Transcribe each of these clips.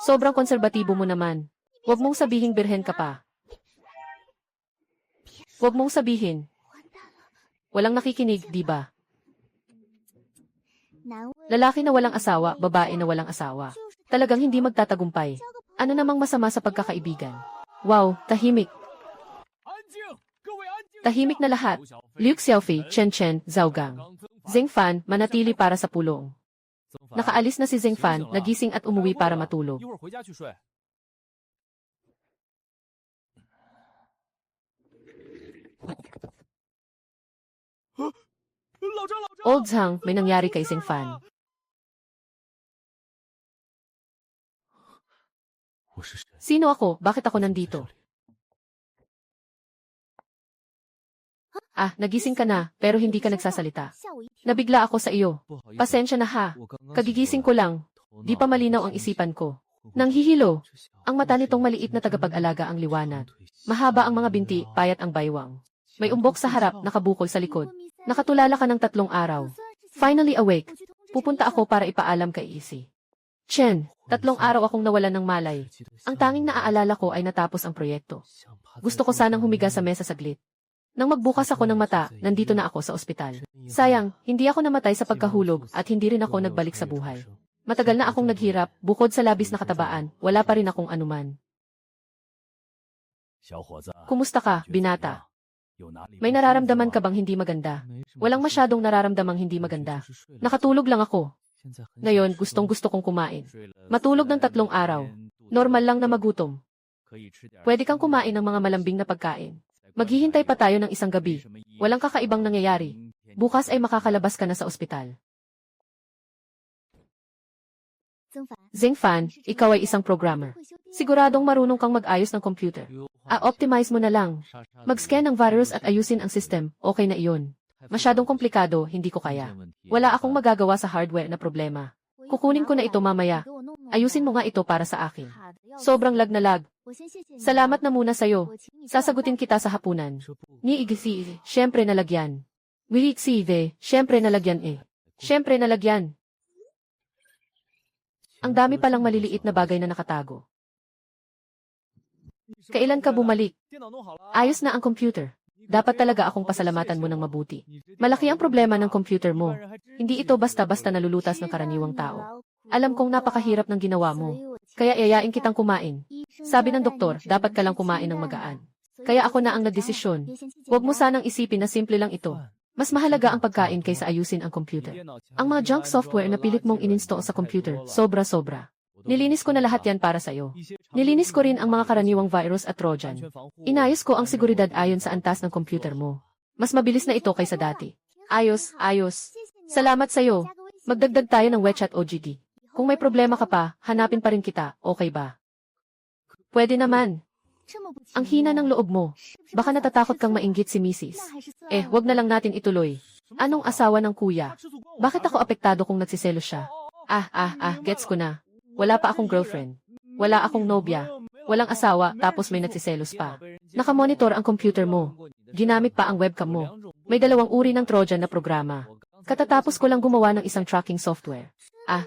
Sobrang konserbatibo mo naman. Huwag mong sabihing birhen ka pa. Huwag mong sabihin. Walang nakikinig, di ba? Lalaki na walang asawa, babae na walang asawa. Talagang hindi magtatagumpay. Ano namang masama sa pagkakaibigan? Wow, tahimik. Tahimik na lahat. Liu Xiaofei, Chen Chen, Zhao Gang. Zheng Fan, manatili para sa pulong. Nakaalis na si Zheng Fan, nagising at umuwi para matulog. Old Zhang, may nangyari kay Zheng Fan. Sino ako? Bakit ako nandito? Nagising ka na, pero hindi ka nagsasalita. Nabigla ako sa iyo. Pasensya na ha. Kagigising ko lang. Di pa malinaw ang isipan ko. Nanghihilo. Ang mata nitong maliit na tagapag-alaga ang liwanag. Mahaba ang mga binti, payat ang baywang. May umbok sa harap, nakabukol sa likod. Nakatulala ka ng 3 araw. Finally awake. Pupunta ako para ipaalam kay Isi. Chen, 3 araw akong nawalan ng malay. Ang tanging naaalala ko ay natapos ang proyekto. Gusto ko sanang humiga sa mesa saglit. Nang magbukas ako ng mata, nandito na ako sa ospital. Sayang, hindi ako namatay sa pagkahulog at hindi rin ako nagbalik sa buhay. Matagal na akong naghirap, bukod sa labis na katabaan, wala pa rin akong anuman. Kumusta ka, binata? May nararamdaman ka bang hindi maganda? Walang masyadong nararamdamang hindi maganda. Nakatulog lang ako. Ngayon, gustong-gusto kong kumain. Matulog ng 3 araw. Normal lang na magutom. Pwede kang kumain ng mga malambing na pagkain. Maghihintay pa tayo ng 1 gabi. Walang kakaibang nangyayari. Bukas ay makakalabas ka na sa ospital. Zheng Fan, ikaw ay isang programmer. Siguradong marunong kang mag-ayos ng computer. Optimize mo na lang. Mag-scan ng virus at ayusin ang system, okay na iyon. Masyadong komplikado, hindi ko kaya. Wala akong magagawa sa hardware na problema. Kukunin ko na ito mamaya. Ayusin mo nga ito para sa akin. Sobrang lag na lag. Salamat na muna sa'yo. Sasagutin kita sa hapunan. Ni Igisi, syempre nalagyan. Wiliksive, syempre nalagyan eh. Syempre nalagyan. Ang dami palang maliliit na bagay na nakatago. Kailan ka bumalik? Ayos na ang computer. Dapat talaga akong pasalamatan mo ng mabuti. Malaki ang problema ng computer mo. Hindi ito basta-basta nalulutas ng karaniwang tao. Alam kong napakahirap ng ginawa mo. Kaya yayain kitang kumain. Sabi ng doktor, dapat ka lang kumain ng magaan. Kaya ako na ang nagdesisyon. Huwag mo sanang isipin na simple lang ito. Mas mahalaga ang pagkain kaysa ayusin ang computer. Ang mga junk software na pilit mong ininstall sa computer, sobra-sobra. Nilinis ko na lahat yan para sa'yo. Nilinis ko rin ang mga karaniwang virus at trojan. Inayos ko ang seguridad ayon sa antas ng computer mo. Mas mabilis na ito kaysa dati. Ayos, ayos. Salamat sa'yo. Magdagdag tayo ng WeChat OGD. Kung may problema ka pa, hanapin pa rin kita, okay ba? Pwede naman. Ang hina ng loob mo. Baka natatakot kang mainggit si Mrs. Wag na lang natin ituloy. Anong asawa ng kuya? Bakit ako apektado kung nagsiselo siya? Gets ko na. Wala pa akong girlfriend. Wala akong nobya. Walang asawa, tapos may nagsiselos pa. Nakamonitor ang computer mo. Ginamit pa ang webcam mo. May 2 uri ng Trojan na programa. Katatapos ko lang gumawa ng isang tracking software.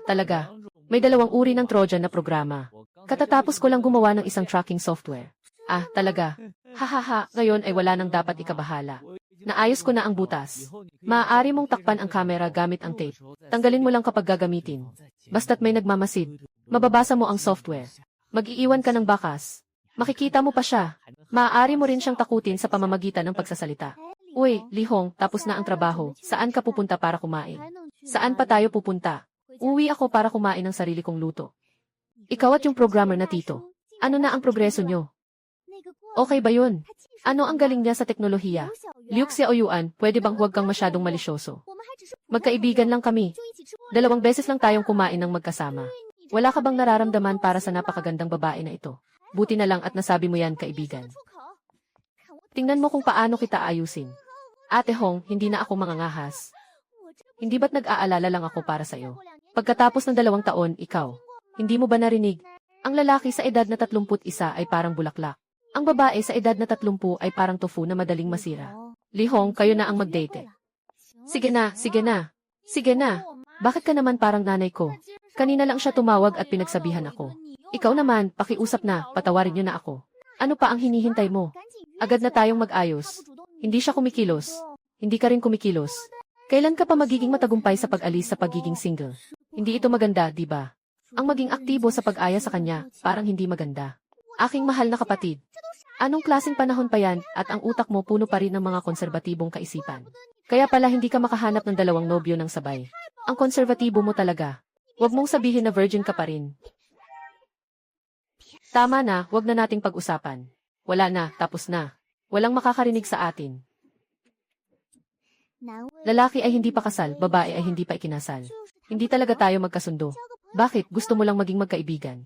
Talaga. May 2 uri ng Trojan na programa. Katatapos ko lang gumawa ng isang tracking software. Talaga. Hahaha, ngayon ay wala nang dapat ikabahala. Naayos ko na ang butas. Maaari mong takpan ang camera gamit ang tape. Tanggalin mo lang kapag gagamitin. Basta't may nagmamasid. Mababasa mo ang software. Mag-iiwan ka ng bakas. Makikita mo pa siya. Maaari mo rin siyang takutin sa pamamagitan ng pagsasalita. Uy, Lihong, tapos na ang trabaho. Saan ka pupunta para kumain? Saan pa tayo pupunta? Uwi ako para kumain ng sarili kong luto. Ikaw at yung programmer na tito. Ano na ang progreso nyo? Okay ba yun? Ano ang galing niya sa teknolohiya? Liu Xiaoyuan, pwede bang huwag kang masyadong malisyoso? Magkaibigan lang kami. 2 beses lang tayong kumain ng magkasama. Wala ka bang nararamdaman para sa napakagandang babae na ito? Buti na lang at nasabi mo yan, kaibigan. Tingnan mo kung paano kita ayusin. Ate Hong, hindi na ako mangangahas. Hindi ba't nag-aalala lang ako para sa'yo? Pagkatapos ng 2 taon, ikaw. Hindi mo ba narinig? Ang lalaki sa edad na 31 ay parang bulaklak. Ang babae sa edad na 30 ay parang tofu na madaling masira. Lihong, kayo na ang mag-date. Sige na, sige na. Sige na. Bakit ka naman parang nanay ko? Kanina lang siya tumawag at pinagsabihan ako. Ikaw naman, pakiusap na, patawarin niyo na ako. Ano pa ang hinihintay mo? Agad na tayong mag-ayos. Hindi siya kumikilos. Hindi ka rin kumikilos. Kailan ka pa magiging matagumpay sa pag-alis sa pagiging single? Hindi ito maganda, di ba? Ang maging aktibo sa pag-aya sa kanya, parang hindi maganda. Aking mahal na kapatid. Anong klaseng panahon pa yan at ang utak mo puno pa rin ng mga konserbatibong kaisipan? Kaya pala hindi ka makahanap ng dalawang nobyo ng sabay. Ang konservatibo mo talaga. Huwag mong sabihin na virgin ka pa rin. Tama na, huwag na nating pag-usapan. Wala na, tapos na. Walang makakarinig sa atin. Lalaki ay hindi pa kasal, babae ay hindi pa ikinasal. Hindi talaga tayo magkasundo. Bakit? Gusto mo lang maging magkaibigan?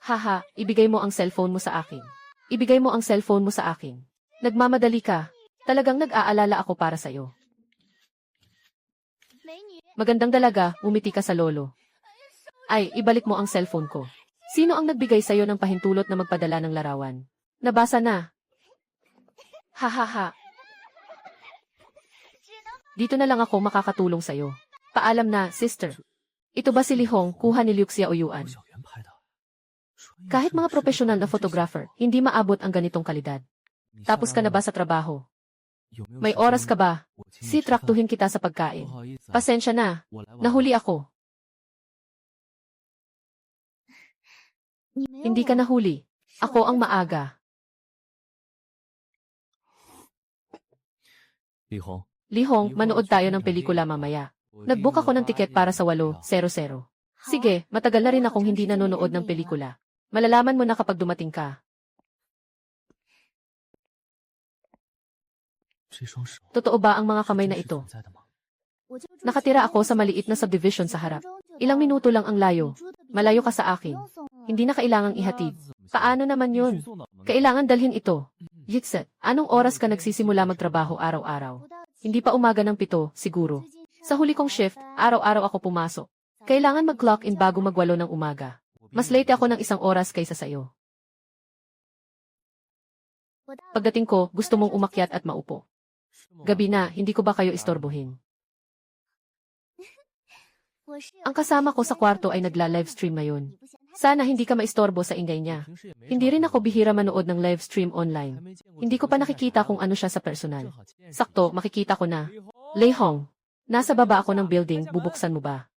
Haha, ibigay mo ang cellphone mo sa akin. Ibigay mo ang cellphone mo sa akin. Nagmamadali ka. Talagang nag-aalala ako para sa'yo. Magandang dalaga, umiti ka sa lolo. Ay, ibalik mo ang cellphone ko. Sino ang nagbigay sa'yo ng pahintulot na magpadala ng larawan? Nabasa na. Hahaha. Dito na lang ako makakatulong sa'yo. Paalam na, sister. Ito ba si Lihong, kuha ni Liuxia Uyuan? Kahit mga profesional na photographer, hindi maabot ang ganitong kalidad. Tapos ka na ba sa trabaho? May oras ka ba? Traktuhin kita sa pagkain. Pasensya na. Nahuli ako. Hindi ka nahuli. Ako ang maaga. Lihong, manood tayo ng pelikula mamaya. Nag-book ako ng tiket para sa 8:00. Sige, matagal na rin akong hindi nanonood ng pelikula. Malalaman mo na kapag dumating ka. Totoo ba ang mga kamay na ito? Nakatira ako sa maliit na subdivision sa harap. Ilang minuto lang ang layo. Malayo ka sa akin. Hindi na kailangang ihatid. Paano naman yun? Kailangan dalhin ito. Yitset, anong oras ka nagsisimula magtrabaho araw-araw? Hindi pa umaga ng 7, siguro. Sa huli kong shift, araw-araw ako pumasok. Kailangan mag-clock in bago mag-8 ng umaga. Mas late ako ng 1 oras kaysa sa'yo. Pagdating ko, gusto mong umakyat at maupo. Gabi na, hindi ko ba kayo istorbohin? Ang kasama ko sa kwarto ay nagla-livestream ngayon. Sana hindi ka maistorbo sa ingay niya. Hindi rin ako bihira manood ng livestream online. Hindi ko pa nakikita kung ano siya sa personal. Sakto, makikita ko na. Lehong, nasa baba ako ng building, bubuksan mo ba?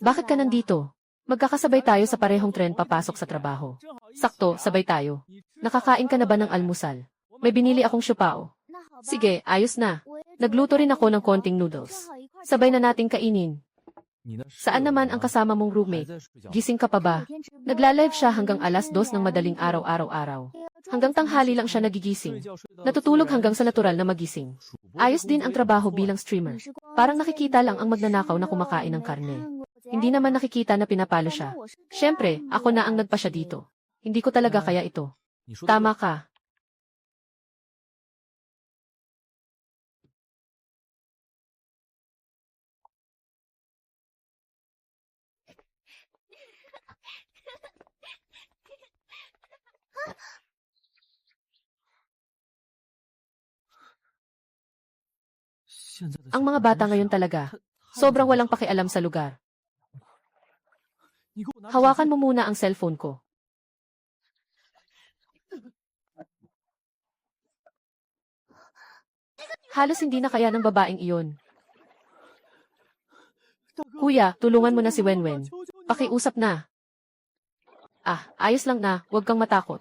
Bakit ka nandito? Magkakasabay tayo sa parehong tren papasok sa trabaho. Sakto, sabay tayo. Nakakain ka na ba ng almusal? May binili akong siopao. Sige, ayos na. Nagluto rin ako ng konting noodles. Sabay na nating kainin. Saan naman ang kasama mong roommate? Gising ka pa ba? Nagla-live siya hanggang 2:00 ng madaling araw-araw. Hanggang tanghali lang siya nagigising. Natutulog hanggang sa natural na magising. Ayos din ang trabaho bilang streamer. Parang nakikita lang ang magnanakaw na kumakain ng karne. Hindi naman nakikita na pinapalo siya. Siyempre, ako na ang nagpa siya dito. Hindi ko talaga kaya ito. Tama ka. Ang mga bata ngayon talaga, sobrang walang pakialam sa lugar. Hawakan mo muna ang cellphone ko. Halos hindi na kaya ng babaeng iyon. Kuya, tulungan mo na si Wenwen. Pakiusap na. Ah, ayos lang na, huwag kang matakot.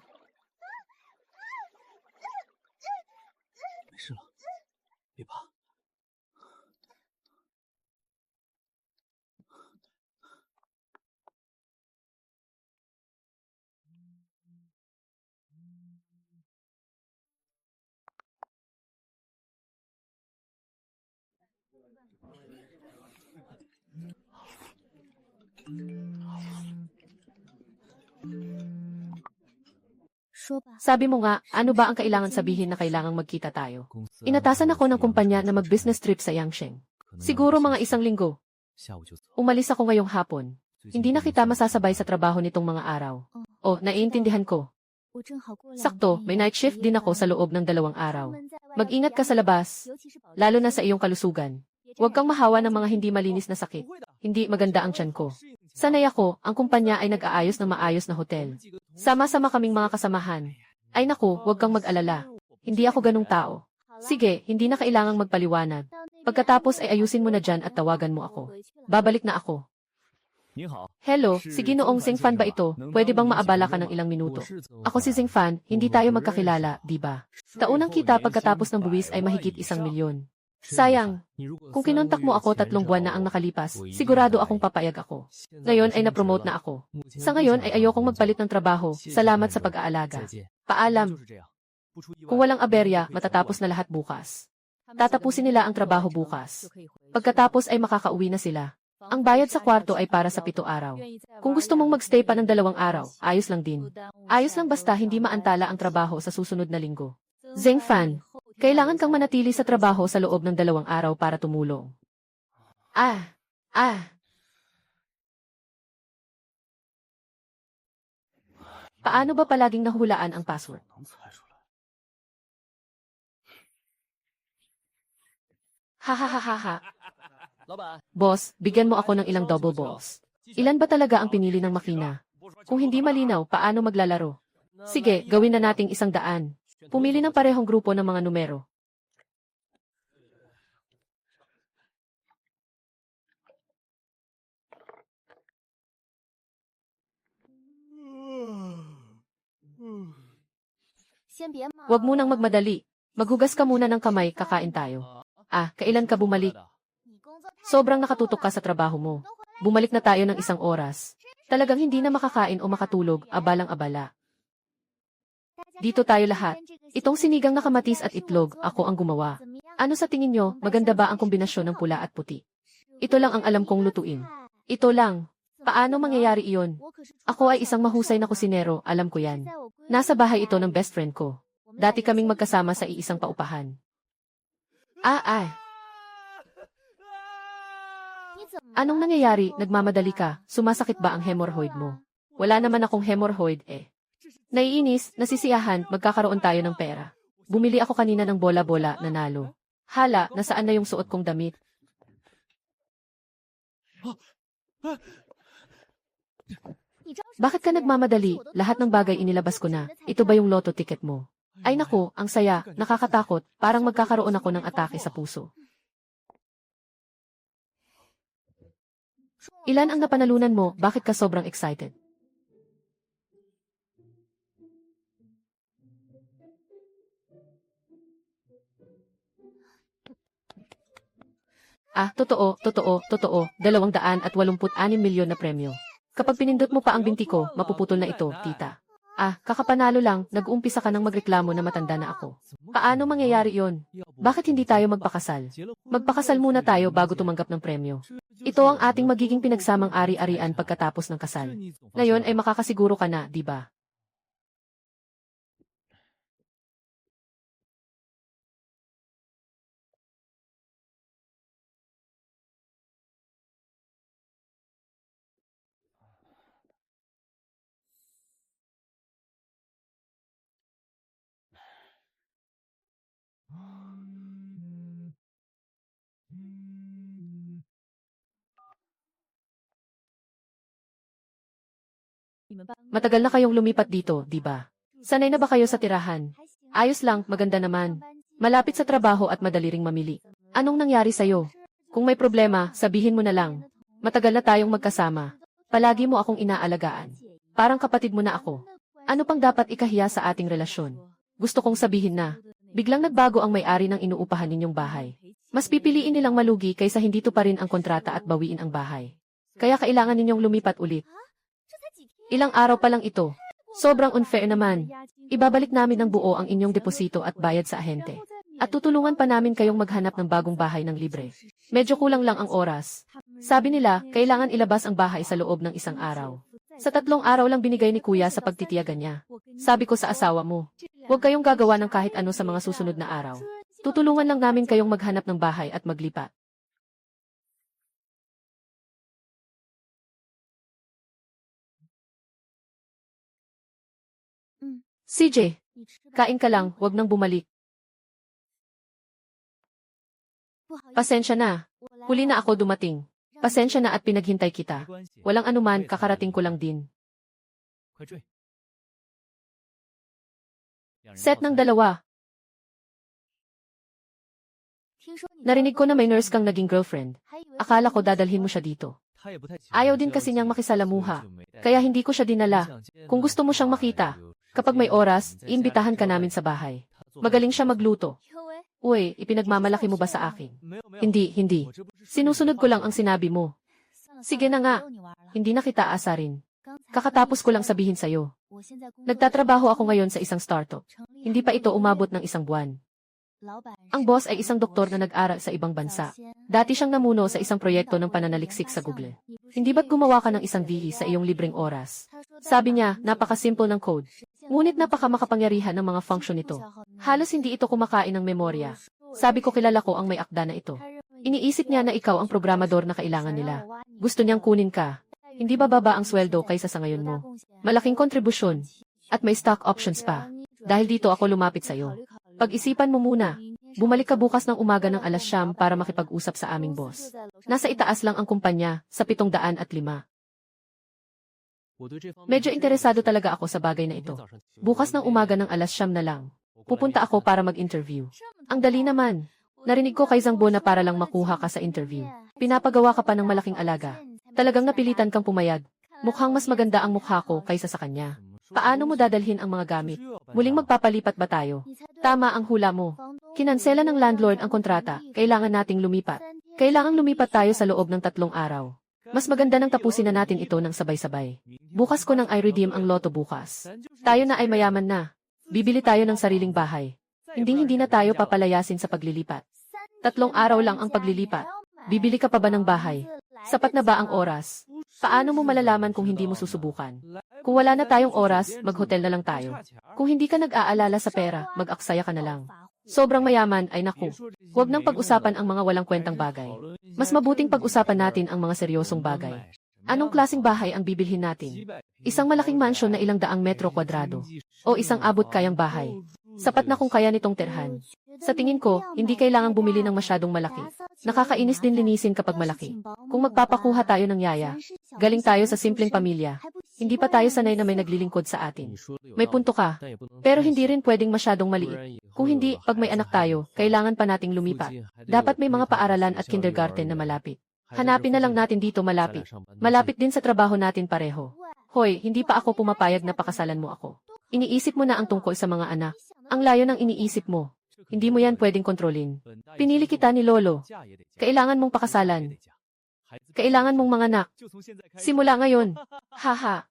Sabi mo nga, ano ba ang kailangan sabihin na kailangang magkita tayo? Inatasan ako ng kumpanya na mag-business trip sa Yangsheng. Siguro mga 1 linggo. Umalis ako ngayong hapon. Hindi na kita masasabay sa trabaho nitong mga araw. Oh, naiintindihan ko. Sakto, may night shift din ako sa loob ng 2 araw. Mag-ingat ka sa labas, lalo na sa iyong kalusugan. Huwag kang mahawa ng mga hindi malinis na sakit. Hindi maganda ang tiyan ko. Sanay ako, ang kumpanya ay nag-aayos ng maayos na hotel. Sama-sama kaming mga kasamahan. Ay naku, huwag kang mag-alala. Hindi ako ganung tao. Sige, hindi na kailangang magpaliwanag. Pagkatapos ay ayusin mo na dyan at tawagan mo ako. Babalik na ako. Hello, si Ginoong Zhengfan ba ito? Pwede bang maabala ka ng ilang minuto? Ako si Zhengfan, hindi tayo magkakilala, di ba? Taunang kita pagkatapos ng buwis ay mahigit 1,000,000. Sayang. Kung kinontak mo ako 3 buwan na ang nakalipas, sigurado akong papayag ako. Ngayon ay na-promote na ako. Sa ngayon ay ayokong magpalit ng trabaho. Salamat sa pag-aalaga. Paalam. Kung walang aberya, matatapos na lahat bukas. Tatapusin nila ang trabaho bukas. Pagkatapos ay makakauwi na sila. Ang bayad sa kwarto ay para sa 7 araw. Kung gusto mong magstay pa ng 2 araw, ayos lang din. Ayos lang basta hindi maantala ang trabaho sa susunod na linggo. Zhengfan, kailangan kang manatili sa trabaho sa loob ng 2 araw para tumulong. Paano ba palaging nahulaan ang password? Hahaha. Boss, bigyan mo ako ng ilang double balls. Ilan ba talaga ang pinili ng makina? Kung hindi malinaw, paano maglalaro? Sige, gawin na nating 100. Pumili ng parehong grupo ng mga numero. Huwag munang magmadali. Maghugas ka muna ng kamay, kakain tayo. Kailan ka bumalik? Sobrang nakatutok ka sa trabaho mo. Bumalik na tayo ng 1 oras. Talagang hindi na makakain o makatulog, abalang-abala. Dito tayo lahat. Itong sinigang na kamatis at itlog, ako ang gumawa. Ano sa tingin nyo, maganda ba ang kombinasyon ng pula at puti? Ito lang ang alam kong lutuin. Ito lang. Paano mangyayari iyon? Ako ay isang mahusay na kusinero, alam ko yan. Nasa bahay ito ng best friend ko. Dati kaming magkasama sa iisang paupahan. Anong nangyayari? Nagmamadali ka? Sumasakit ba ang hemorrhoid mo? Wala naman akong hemorrhoid eh. Naiinis, nasisiyahan, magkakaroon tayo ng pera. Bumili ako kanina ng bola-bola, nanalo. Hala, nasaan na yung suot kong damit? Bakit ka nagmamadali? Lahat ng bagay inilabas ko na. Ito ba yung lotto ticket mo? Ay naku, ang saya, nakakatakot, parang magkakaroon ako ng atake sa puso. Ilan ang napanalunan mo? Bakit ka sobrang excited? Totoo, 286 milyon na premyo. Kapag pinindot mo pa ang binti ko, mapuputol na ito, tita. Kakapanalo lang, nag-uumpisa ka ng magreklamo na matanda na ako. Paano mangyayari yon? Bakit hindi tayo magpakasal? Magpakasal muna tayo bago tumanggap ng premyo. Ito ang ating magiging pinagsamang ari-arian pagkatapos ng kasal. Ngayon ay makakasiguro ka na, di ba? Matagal na kayong lumipat dito, di ba? Sanay na ba kayo sa tirahan? Ayos lang, maganda naman. Malapit sa trabaho at madali ring mamili. Anong nangyari sa'yo? Kung may problema, sabihin mo na lang. Matagal na tayong magkasama. Palagi mo akong inaalagaan. Parang kapatid mo na ako. Ano pang dapat ikahiya sa ating relasyon? Gusto kong sabihin na, biglang nagbago ang may-ari ng inuupahan ninyong bahay. Mas pipiliin nilang malugi kaysa hindi tuparin ang kontrata at bawiin ang bahay. Kaya kailangan ninyong lumipat ulit. Ilang araw pa lang ito. Sobrang unfair naman. Ibabalik namin ng buo ang inyong deposito at bayad sa ahente. At tutulungan pa namin kayong maghanap ng bagong bahay ng libre. Medyo kulang lang ang oras. Sabi nila, kailangan ilabas ang bahay sa loob ng 1 araw. Sa 3 araw lang binigay ni kuya sa pagtitiyagan niya. Sabi ko sa asawa mo, huwag kayong gagawa ng kahit ano sa mga susunod na araw. Tutulungan lang namin kayong maghanap ng bahay at maglipat. CJ, kain ka lang, huwag nang bumalik. Pasensya na. Huli na ako dumating. Pasensya na at pinaghintay kita. Walang anuman, kakarating ko lang din. Set ng 2. Narinig ko na may nurse kang naging girlfriend. Akala ko dadalhin mo siya dito. Ayaw din kasi niyang makisalamuha. Kaya hindi ko siya dinala. Kung gusto mo siyang makita, kapag may oras, iimbitahan ka namin sa bahay. Magaling siya magluto. Uy, ipinagmamalaki mo ba sa akin? Hindi. Sinusunod ko lang ang sinabi mo. Sige na nga. Hindi na kita aasarin. Kakatapos ko lang sabihin sa'yo. Nagtatrabaho ako ngayon sa isang startup. Hindi pa ito umabot ng 1 buwan. Ang boss ay isang doktor na nag-aral sa ibang bansa. Dati siyang namuno sa isang proyekto ng pananaliksik sa Google. Hindi ba't gumawa ka ng isang VE sa iyong libreng oras? Sabi niya, napakasimple ng code. Ngunit napakamakapangyarihan ng mga function nito. Halos hindi ito kumakain ng memorya. Sabi ko kilala ko ang may akda na ito. Iniisip niya na ikaw ang programador na kailangan nila. Gusto niyang kunin ka. Hindi bababa ang sweldo kaysa sa ngayon mo. Malaking kontribusyon. At may stock options pa. Dahil dito ako lumapit sa'yo. Pag-isipan mo muna. Bumalik ka bukas ng umaga ng 9:00 para makipag-usap sa aming boss. Nasa itaas lang ang kumpanya, sa 705. Medyo interesado talaga ako sa bagay na ito. Bukas ng umaga ng 9:00 na lang. Pupunta ako para mag-interview. Ang dali naman. Narinig ko kay Zangbo na para lang makuha ka sa interview. Pinapagawa ka pa ng malaking alaga. Talagang napilitan kang pumayag. Mukhang mas maganda ang mukha ko kaysa sa kanya. Paano mo dadalhin ang mga gamit? Muling magpapalipat ba tayo? Tama ang hula mo. Kinansela ng landlord ang kontrata. Kailangan nating lumipat. Kailangang lumipat tayo sa loob ng 3 araw. Mas maganda nang tapusin na natin ito ng sabay-sabay. Bukas ko nang i-redeem ang loto bukas. Tayo na ay mayaman na. Bibili tayo ng sariling bahay. Hindi na tayo papalayasin sa paglilipat. 3 araw lang ang paglilipat. Bibili ka pa ba ng bahay? Sapat na ba ang oras? Paano mo malalaman kung hindi mo susubukan? Kung wala na tayong oras, mag-hotel na lang tayo. Kung hindi ka nag-aalala sa pera, mag-aksaya ka na lang. Sobrang mayaman ay naku. Huwag nang pag-usapan ang mga walang kwentang bagay. Mas mabuting pag-usapan natin ang mga seryosong bagay. Anong klaseng bahay ang bibilhin natin? Isang malaking mansyon na 100 metro kwadrado. O isang abot-kayang bahay. Sapat na kung kaya nitong tirhan. Sa tingin ko, hindi kailangang bumili ng masyadong malaki. Nakakainis din linisin kapag malaki. Kung magpapakuha tayo ng yaya, galing tayo sa simpleng pamilya. Hindi pa tayo sanay na may naglilingkod sa atin. May punto ka. Pero hindi rin pwedeng masyadong maliit. Kung hindi, pag may anak tayo, kailangan pa nating lumipat. Dapat may mga paaralan at kindergarten na malapit. Hanapin na lang natin dito malapit. Malapit din sa trabaho natin pareho. Hoy, hindi pa ako pumapayag na pakasalan mo ako. Iniisip mo na ang tungkol sa mga anak. Ang layo ng iniisip mo. Hindi mo yan pwedeng kontrolin. Pinili kita ni Lolo. Kailangan mong pakasalan. Kailangan mong manganak. Simula ngayon. Haha.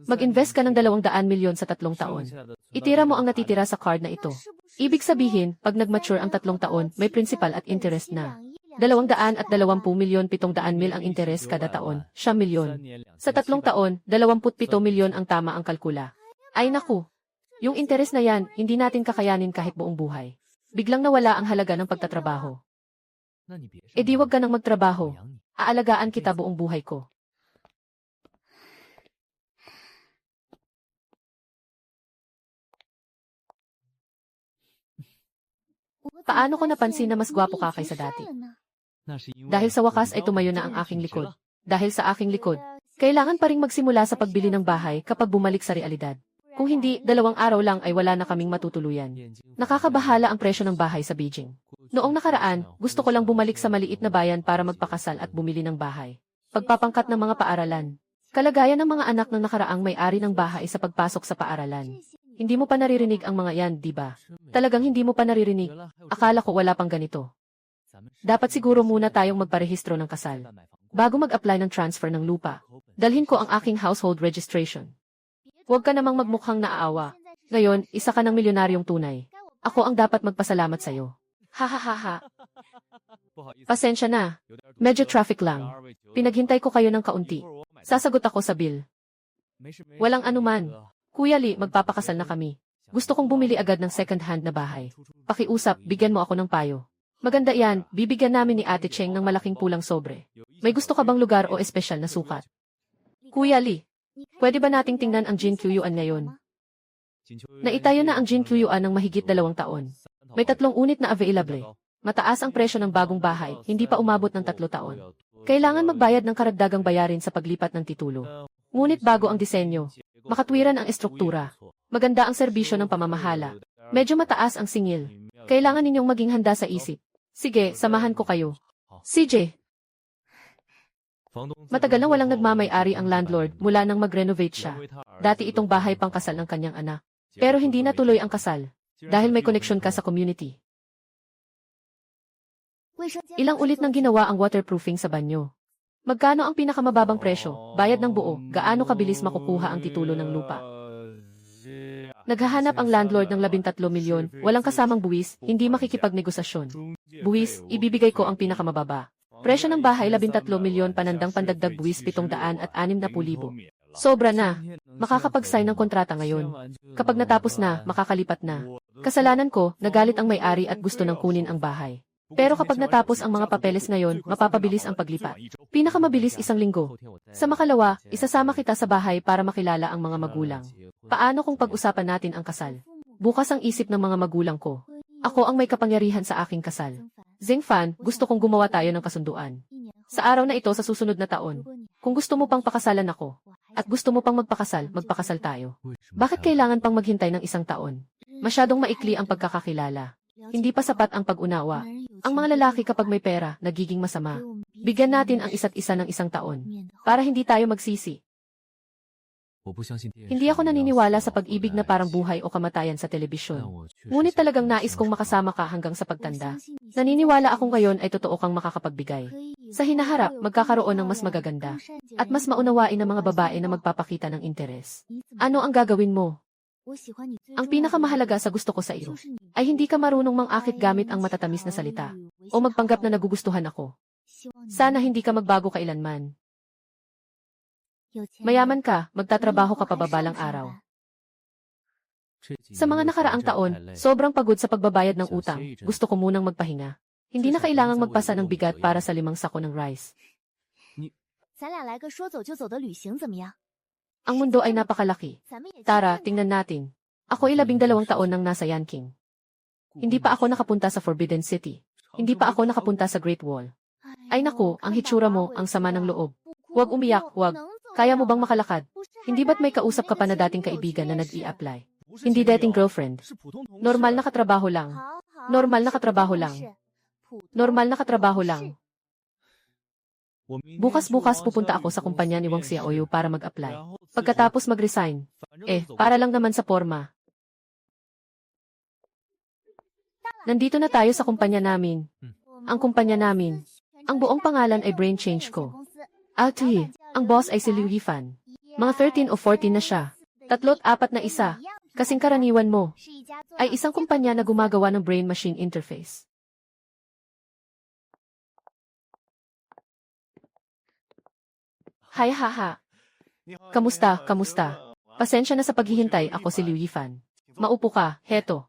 Mag-invest ka ng 200 milyon sa 3 taon. Itira mo ang natitira sa card na ito. Ibig sabihin, pag nag-mature ang 3 taon, may principal at interest na. 220 milyon 700 mil ang interes kada taon, 9 milyon. Sa 3 taon, 27 milyon ang tama ang kalkula. Ay naku! Yung interes na yan, hindi natin kakayanin kahit buong buhay. Biglang nawala ang halaga ng pagtatrabaho. E di wag ka nang magtrabaho. Aalagaan kita buong buhay ko. Paano ko napansin na mas gwapo ka kaysa dati? Dahil sa wakas ay tumayo na ang aking likod. Dahil sa aking likod, kailangan pa ring magsimula sa pagbili ng bahay kapag bumalik sa realidad. Kung hindi, 2 araw lang ay wala na kaming matutuluyan. Nakakabahala ang presyo ng bahay sa Beijing. Noong nakaraan, gusto ko lang bumalik sa maliit na bayan para magpakasal at bumili ng bahay. Pagpapangkat ng mga paaralan. Kalagayan ng mga anak ng nakaraang may-ari ng bahay sa pagpasok sa paaralan. Hindi mo pa naririnig ang mga yan, di ba? Talagang hindi mo pa naririnig. Akala ko wala pang ganito. Dapat siguro muna tayong magparehistro ng kasal. Bago mag-apply ng transfer ng lupa, dalhin ko ang aking household registration. Huwag ka namang magmukhang naaawa. Ngayon, isa ka ng milyonaryong tunay. Ako ang dapat magpasalamat sa'yo. Ha. Pasensya na. Medyo traffic lang. Pinaghintay ko kayo ng kaunti. Sasagot ako sa bill. Walang anuman. Kuya Lee, magpapakasal na kami. Gusto kong bumili agad ng second-hand na bahay. Pakiusap, bigyan mo ako ng payo. Maganda yan, bibigyan namin ni Ate Cheng ng malaking pulang sobre. May gusto ka bang lugar o espesyal na sukat? Kuya Lee, pwede ba nating tingnan ang Jin Kyuyuan ngayon? Naitayo na ang Jin Kyuyuan ng mahigit 2 taon. May 3 unit na available. Mataas ang presyo ng bagong bahay, hindi pa umabot ng 3 taon. Kailangan magbayad ng karagdagang bayarin sa paglipat ng titulo. Ngunit bago ang disenyo, makatwiran ang estruktura, maganda ang serbisyo ng pamamahala, medyo mataas ang singil. Kailangan ninyong maging handa sa isip. Sige, samahan ko kayo. CJ. Matagal na walang nagmamay-ari ang landlord mula nang mag-renovate siya. Dati itong bahay pangkasal ng kanyang anak. Pero hindi natuloy ang kasal. Dahil may koneksyon ka sa community. Ilang ulit nang ginawa ang waterproofing sa banyo. Magkano ang pinakamababang presyo? Bayad ng buo. Gaano kabilis makukuha ang titulo ng lupa? Naghahanap ang landlord ng 13 milyon, walang kasamang buwis, hindi makikipagnegosasyon. Buwis, ibibigay ko ang pinakamababa. Presyo ng bahay 13 milyon panandang pandagdag buwis 760,000. Sobra na. Makakapag-sign ng kontrata ngayon. Kapag natapos na, makakalipat na. Kasalanan ko, nagalit ang may-ari at gusto nang kunin ang bahay. Pero kapag natapos ang mga papeles ngayon, mapapabilis ang paglipat. Pinakamabilis 1 linggo. Sa makalawa, isasama kita sa bahay para makilala ang mga magulang. Paano kung pag-usapan natin ang kasal? Bukas ang isip ng mga magulang ko. Ako ang may kapangyarihan sa aking kasal. Zhengfan, gusto kong gumawa tayo ng kasunduan. Sa araw na ito sa susunod na taon. Kung gusto mo pang pakasalan ako, at gusto mo pang magpakasal tayo. Bakit kailangan pang maghintay ng 1 taon? Masyadong maikli ang pagkakakilala. Hindi pa sapat ang pag-unawa. Ang mga lalaki kapag may pera, nagiging masama. Bigyan natin ang isa't isa ng 1 taon. Para hindi tayo magsisi. Hindi ako naniniwala sa pag-ibig na parang buhay o kamatayan sa telebisyon. Ngunit talagang nais kong makasama ka hanggang sa pagtanda. Naniniwala akong ngayon ay totoo kang makakapagbigay. Sa hinaharap, magkakaroon ng mas magaganda. At mas maunawain ng mga babae na magpapakita ng interes. Ano ang gagawin mo? Ang pinakamahalaga sa gusto ko sa iyo ay hindi ka marunong mangakit gamit ang matatamis na salita o magpanggap na nagugustuhan ako. Sana hindi ka magbago kailanman. Mayaman ka, magtatrabaho ka pababalang araw. Sa mga nakaraang taon, sobrang pagod sa pagbabayad ng utang, gusto ko munang magpahinga. Hindi na kailangang magpasa ng bigat para sa 5 sako ng rice. Ang mundo ay napakalaki. Tara, tingnan natin. Ako ay 12 taon nang nasa Yanqing. Hindi pa ako nakapunta sa Forbidden City. Hindi pa ako nakapunta sa Great Wall. Ay naku, ang hitsura mo, ang sama ng loob. Huwag umiyak, huwag. Kaya mo bang makalakad? Hindi ba't may kausap ka pa na dating kaibigan na nag-i-apply? Hindi dating girlfriend. Normal na katrabaho lang. Normal na katrabaho lang. Normal na katrabaho lang. Bukas-bukas pupunta ako sa kumpanya ni Wang Xiaoyu para mag-apply. Pagkatapos mag-resign. Para lang naman sa forma. Nandito na tayo sa kumpanya namin. Ang kumpanya namin. Ang buong pangalan ay brain change ko. Ati, ang boss ay si Liu Yifan. Mga 13 o 14 na siya. 3 4 na isa. Kasing karaniwan mo. Ay isang kumpanya na gumagawa ng brain-machine interface. Hay haha. Kamusta, kamusta? Pasensya na sa paghihintay, ako si Liu Yifan. Maupo ka, heto.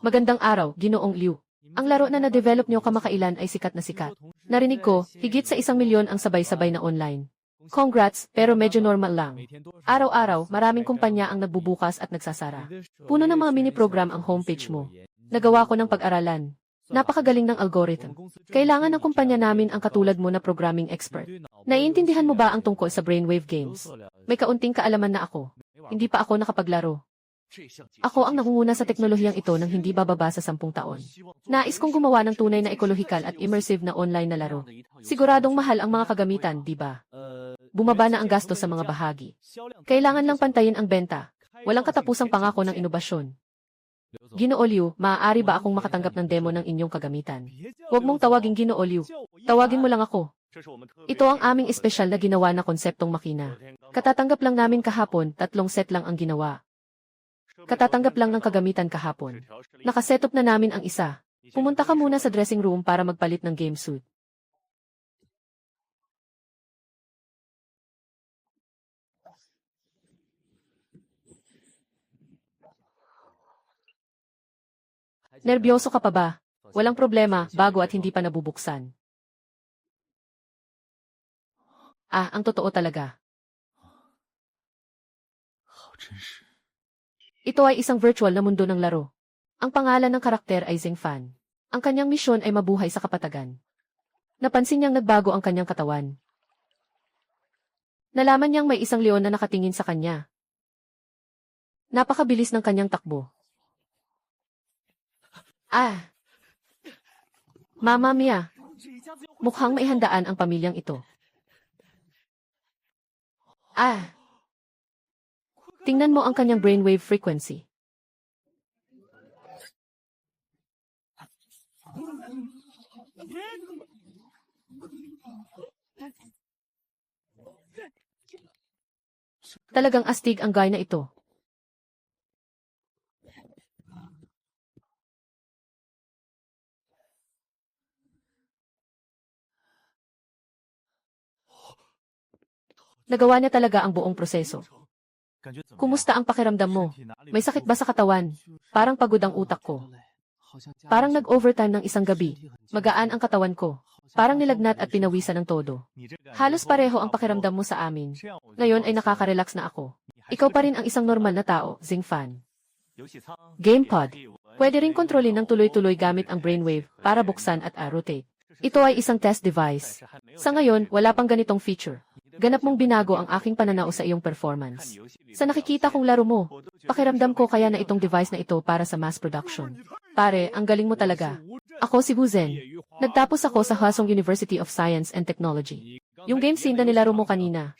Magandang araw, Ginoong Liu. Ang laro na na-develop niyo kamakailan ay sikat na sikat. Narinig ko, higit sa 1 milyon ang sabay-sabay na online. Congrats, pero medyo normal lang. Araw-araw, maraming kumpanya ang nagbubukas at nagsasara. Puno ng mga mini-program ang homepage mo. Nagawa ko ng pag-aralan. Napakagaling ng algorithm. Kailangan ng kumpanya namin ang katulad mo na programming expert. Naiintindihan mo ba ang tungkol sa brainwave games? May kaunting kaalaman na ako. Hindi pa ako nakapaglaro. Ako ang nangunguna sa teknolohiyang ito nang hindi bababa sa 10 taon. Nais kong gumawa ng tunay na ekologikal at immersive na online na laro. Siguradong mahal ang mga kagamitan, di ba? Bumaba na ang gasto sa mga bahagi. Kailangan lang pantayin ang benta. Walang katapusang pangako ng inobasyon. Ginoo Liu, maaari ba akong makatanggap ng demo ng inyong kagamitan? Huwag mong tawagin Ginoo Liu. Tawagin mo lang ako. Ito ang aming espesyal na ginawa na konseptong makina. Katatanggap lang namin kahapon, 3 set lang ang ginawa. Katatanggap lang ng kagamitan kahapon. Nakasetup na namin ang isa. Pumunta ka muna sa dressing room para magpalit ng game suit. Nerbyoso ka pa ba? Walang problema, bago at hindi pa nabubuksan. Ang totoo talaga. Ito ay isang virtual na mundo ng laro. Ang pangalan ng karakter ay Zhengfan. Ang kanyang misyon ay mabuhay sa kapatagan. Napansin niyang nagbago ang kanyang katawan. Nalaman niyang may isang leon na nakatingin sa kanya. Napakabilis ng kanyang takbo. Ah! Mama Mia! Mukhang maihandaan ang pamilyang ito. Ah! Tingnan mo ang kanyang brainwave frequency. Talagang astig ang guy na ito. Nagawa niya talaga ang buong proseso. Kumusta ang pakiramdam mo? May sakit ba sa katawan? Parang pagod ang utak ko. Parang nag-overtime ng isang gabi. Magaan ang katawan ko. Parang nilagnat at pinawisan ng todo. Halos pareho ang pakiramdam mo sa amin. Ngayon ay nakaka-relax na ako. Ikaw pa rin ang isang normal na tao, Zingfan. GamePod. Pwede ring kontrolin ng tuloy-tuloy gamit ang brainwave para buksan at rotate. Ito ay isang test device. Sa ngayon, wala pang ganitong feature. Ganap mong binago ang aking pananaw sa iyong performance. Sa nakikita kong laro mo, pakiramdam ko kaya na itong device na ito para sa mass production. Pare, ang galing mo talaga. Ako si Wuzen. Nagtapos ako sa Hwasong University of Science and Technology. Yung game scene na nilaro mo kanina.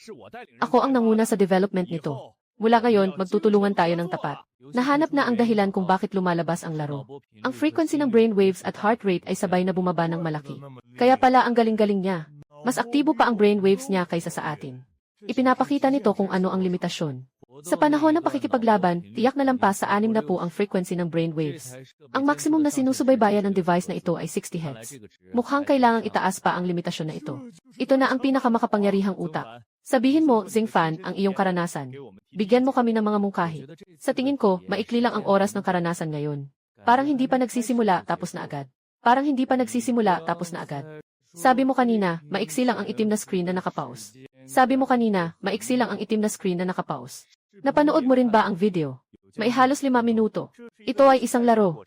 Ako ang nanguna sa development nito. Mula ngayon, magtutulungan tayo ng tapat. Nahanap na ang dahilan kung bakit lumalabas ang laro. Ang frequency ng brainwaves at heart rate ay sabay na bumaba ng malaki. Kaya pala ang galing-galing niya. Mas aktibo pa ang brainwaves niya kaysa sa atin. Ipinapakita nito kung ano ang limitasyon. Sa panahon ng pakikipaglaban, tiyak na lampas sa 6 na po ang frequency ng brainwaves. Ang maximum na sinusubaybayan ng device na ito ay 60 Hz. Mukhang kailangang itaas pa ang limitasyon na ito. Ito na ang pinakamakapangyarihang utak. Sabihin mo, Zingfan, ang iyong karanasan. Bigyan mo kami ng mga mungkahi. Sa tingin ko, maikli lang ang oras ng karanasan ngayon. Parang hindi pa nagsisimula tapos na agad. Parang hindi pa nagsisimula tapos na agad. Sabi mo kanina, maiksi lang ang itim na screen na nakapause. Sabi mo kanina, maiksi lang ang itim na screen na nakapause. Napanood mo rin ba ang video? May halos 5 minuto. Ito ay isang laro.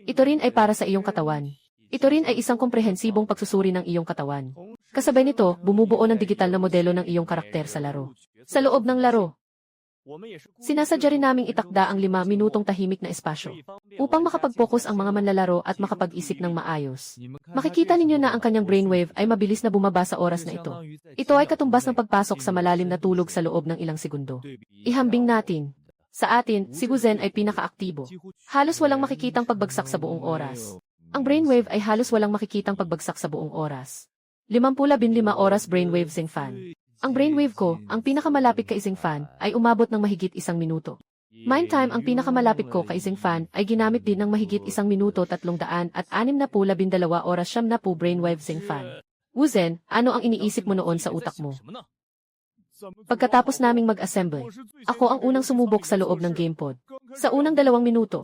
Ito rin ay para sa iyong katawan. Ito rin ay isang komprehensibong pagsusuri ng iyong katawan. Kasabay nito, bumubuo ng digital na modelo ng iyong karakter sa laro. Sa loob ng laro, sinasadya rin naming itakda ang 5 minutong tahimik na espasyo upang makapag-focus ang mga manlalaro at makapag-isip ng maayos. Makikita ninyo na ang kanyang brainwave ay mabilis na bumaba sa oras na ito. Ito ay katumbas ng pagpasok sa malalim na tulog sa loob ng ilang segundo. Ihambing natin. Sa atin, si Wuzen ay pinakaaktibo. Halos walang makikitang pagbagsak sa buong oras. Ang brainwave ay halos walang makikitang pagbagsak sa buong oras. 50-15 oras brainwave Zingfan. Ang brainwave ko, ang pinakamalapit kay Zingfan, ay umabot ng mahigit 1 minuto. Mind time ang pinakamalapit ko kay Zingfan ay ginamit din ng mahigit 1 minuto 300 at 60-12 oras 70 brainwave Zingfan. Wuzen, ano ang iniisip mo noon sa utak mo? Pagkatapos naming mag-assemble, ako ang unang sumubok sa loob ng GamePod. Sa unang 2 minuto.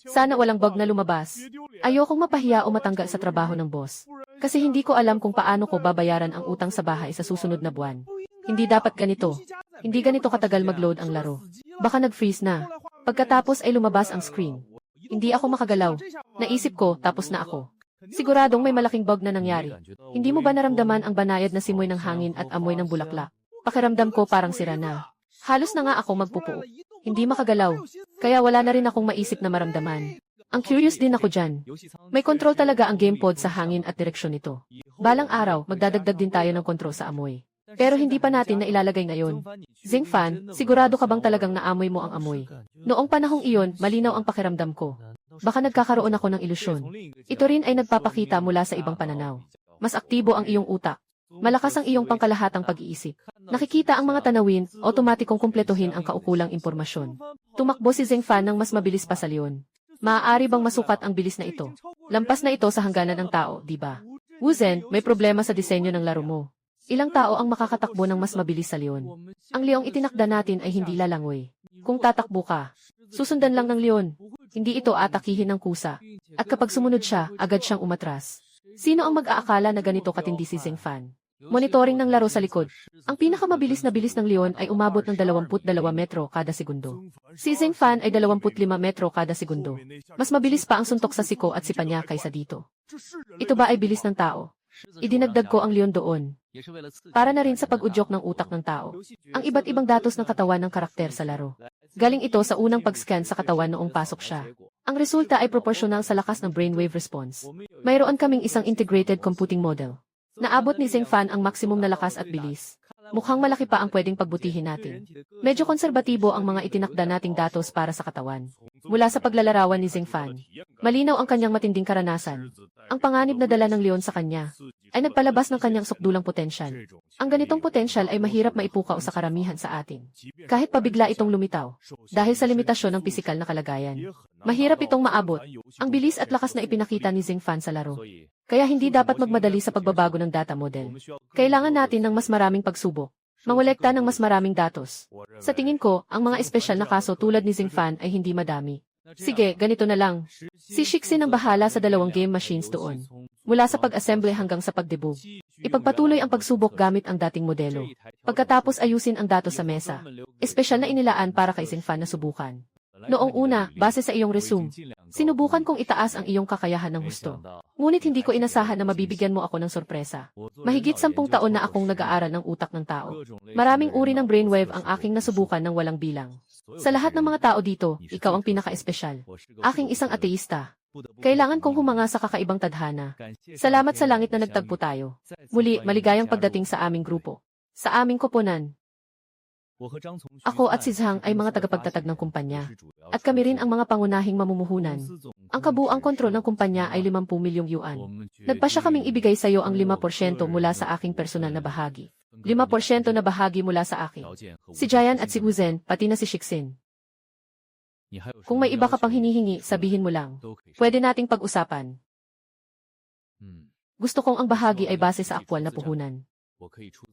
Sana walang bug na lumabas. Ayokong mapahiya o matanggal sa trabaho ng boss. Kasi hindi ko alam kung paano ko babayaran ang utang sa bahay sa susunod na buwan. Hindi dapat ganito. Hindi ganito katagal mag-load ang laro. Baka nag-freeze na. Pagkatapos ay lumabas ang screen. Hindi ako makagalaw. Naisip ko, tapos na ako. Siguradong may malaking bug na nangyari. Hindi mo ba naramdaman ang banayad na simoy ng hangin at amoy ng bulaklak? Pakiramdam ko parang sira na. Halos na nga ako magpupo. Hindi makagalaw. Kaya wala na rin akong maisip na maramdaman. Ang curious din ako dyan. May control talaga ang GamePod sa hangin at direksyon nito. Balang araw, magdadagdag din tayo ng control sa amoy. Pero hindi pa natin na ilalagay ngayon. Zingfan, sigurado ka bang talagang naamoy mo ang amoy? Noong panahong iyon, malinaw ang pakiramdam ko. Baka nagkakaroon ako ng ilusyon. Ito rin ay nagpapakita mula sa ibang pananaw. Mas aktibo ang iyong utak. Malakas ang iyong pangkalahatang pag-iisip. Nakikita ang mga tanawin, otomatikong kumpletuhin ang kaukulang impormasyon. Tumakbo si Zingfan ng mas mabilis pa sa leon. Maaari bang masukat ang bilis na ito? Lampas na ito sa hangganan ng tao, di ba? Wuzen, may problema sa disenyo ng laro mo. Ilang tao ang makakatakbo ng mas mabilis sa leon? Ang leong itinakda natin ay hindi lalangoy. Kung tatakbo ka, susundan lang ng leon. Hindi ito atakihin ng kusa. At kapag sumunod siya, agad siyang umatras. Sino ang mag-aakala na ganito katindi si Zingfan? Monitoring ng laro sa likod. Ang pinakamabilis na bilis ng leon ay umabot ng 22 metro kada segundo. Si Zheng Fan ay 25 metro kada segundo. Mas mabilis pa ang suntok sa siko at sipa niya kaysa dito. Ito ba ay bilis ng tao? Idinagdag ko ang leon doon. Para na rin sa pag-udyok ng utak ng tao. Ang iba't ibang datos ng katawan ng karakter sa laro. Galing ito sa unang pag-scan sa katawan noong pasok siya. Ang resulta ay proporsyonal sa lakas ng brainwave response. Mayroon kaming isang integrated computing model. Naabot ni Zheng Fan ang maximum na lakas at bilis. Mukhang malaki pa ang pwedeng pagbutihin natin. Medyo konserbatibo ang mga itinakda nating datos para sa katawan. Mula sa paglalarawan ni Zheng Fan, malinaw ang kanyang matinding karanasan. Ang panganib na dala ng leon sa kanya ay nagpalabas ng kanyang sukdulang potensyal. Ang ganitong potensyal ay mahirap maipukaw sa karamihan sa atin. Kahit pabigla itong lumitaw, dahil sa limitasyon ng pisikal na kalagayan. Mahirap itong maabot. Ang bilis at lakas na ipinakita ni Zheng Fan sa laro. Kaya hindi dapat magmadali sa pagbabago ng data model. Kailangan natin ng mas maraming pagsubok. Mangolekta ng mas maraming datos. Sa tingin ko, ang mga espesyal na kaso tulad ni Zheng Fan ay hindi madami. Sige, ganito na lang. Si Shixin ang bahala sa 2 game machines doon. Mula sa pag-assemble hanggang sa pagdebug. Ipagpatuloy ang pagsubok gamit ang dating modelo. Pagkatapos ayusin ang datos sa mesa. Espesyal na inilaan para kay Zheng Fan na subukan. Noong una, base sa iyong resume, sinubukan kong itaas ang iyong kakayahan ng husto. Ngunit hindi ko inasahan na mabibigyan mo ako ng sorpresa. Mahigit 10 taon na akong nag-aaral ng utak ng tao. Maraming uri ng brainwave ang aking nasubukan ng walang bilang. Sa lahat ng mga tao dito, ikaw ang pinaka-espesyal. Aking isang ateísta. Kailangan kong humanga sa kakaibang tadhana. Salamat sa langit na nagtagpo tayo. Muli, maligayang pagdating sa aming grupo. Sa aming koponan. Ako at si Zhang ay mga tagapagtatag ng kumpanya. At kami rin ang mga pangunahing mamumuhunan. Ang kabuang kontrol ng kumpanya ay 50 milyong yuan. Nagpasya kaming ibigay sa iyo ang 5% mula sa aking personal na bahagi. 5% na bahagi mula sa akin. Si Jian at si Wuzhen, pati na si Shixin. Kung may iba ka pang hinihingi, sabihin mo lang. Pwede nating pag-usapan. Gusto kong ang bahagi ay base sa aktwal na puhunan.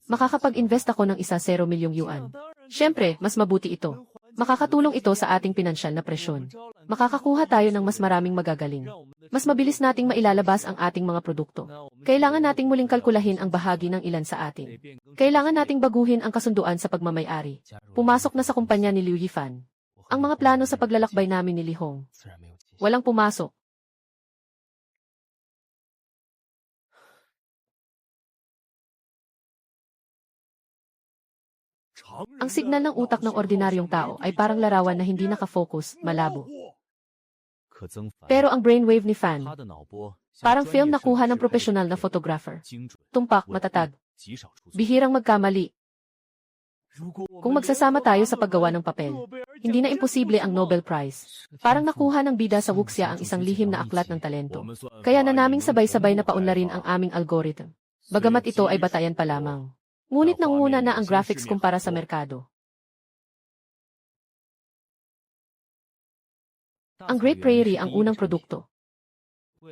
Makakapag-invest ako ng 0 milyong yuan. Siyempre, mas mabuti ito. Makakatulong ito sa ating pinansyal na presyon. Makakakuha tayo ng mas maraming magagaling. Mas mabilis nating mailalabas ang ating mga produkto. Kailangan nating muling kalkulahin ang bahagi ng ilan sa atin. Kailangan nating baguhin ang kasunduan sa pagmamay-ari. Pumasok na sa kumpanya ni Liu Yifan. Ang mga plano sa paglalakbay namin ni Li Hong. Walang pumasok. Ang signal ng utak ng ordinaryong tao ay parang larawan na hindi nakafocus, malabo. Pero ang brainwave ni Fan, parang film na kuha ng profesional na photographer. Tumpak, matatag. Bihirang magkamali. Kung magsasama tayo sa paggawa ng papel, hindi na imposible ang Nobel Prize. Parang nakuha ng bida sa wuxia ang isang lihim na aklat ng talento. Kaya na naming sabay-sabay na paunlarin ang aming algorithm. Bagamat ito ay batayan pa lamang. Ngunit nanguna na ang graphics kumpara sa merkado. Ang Great Prairie ang unang produkto.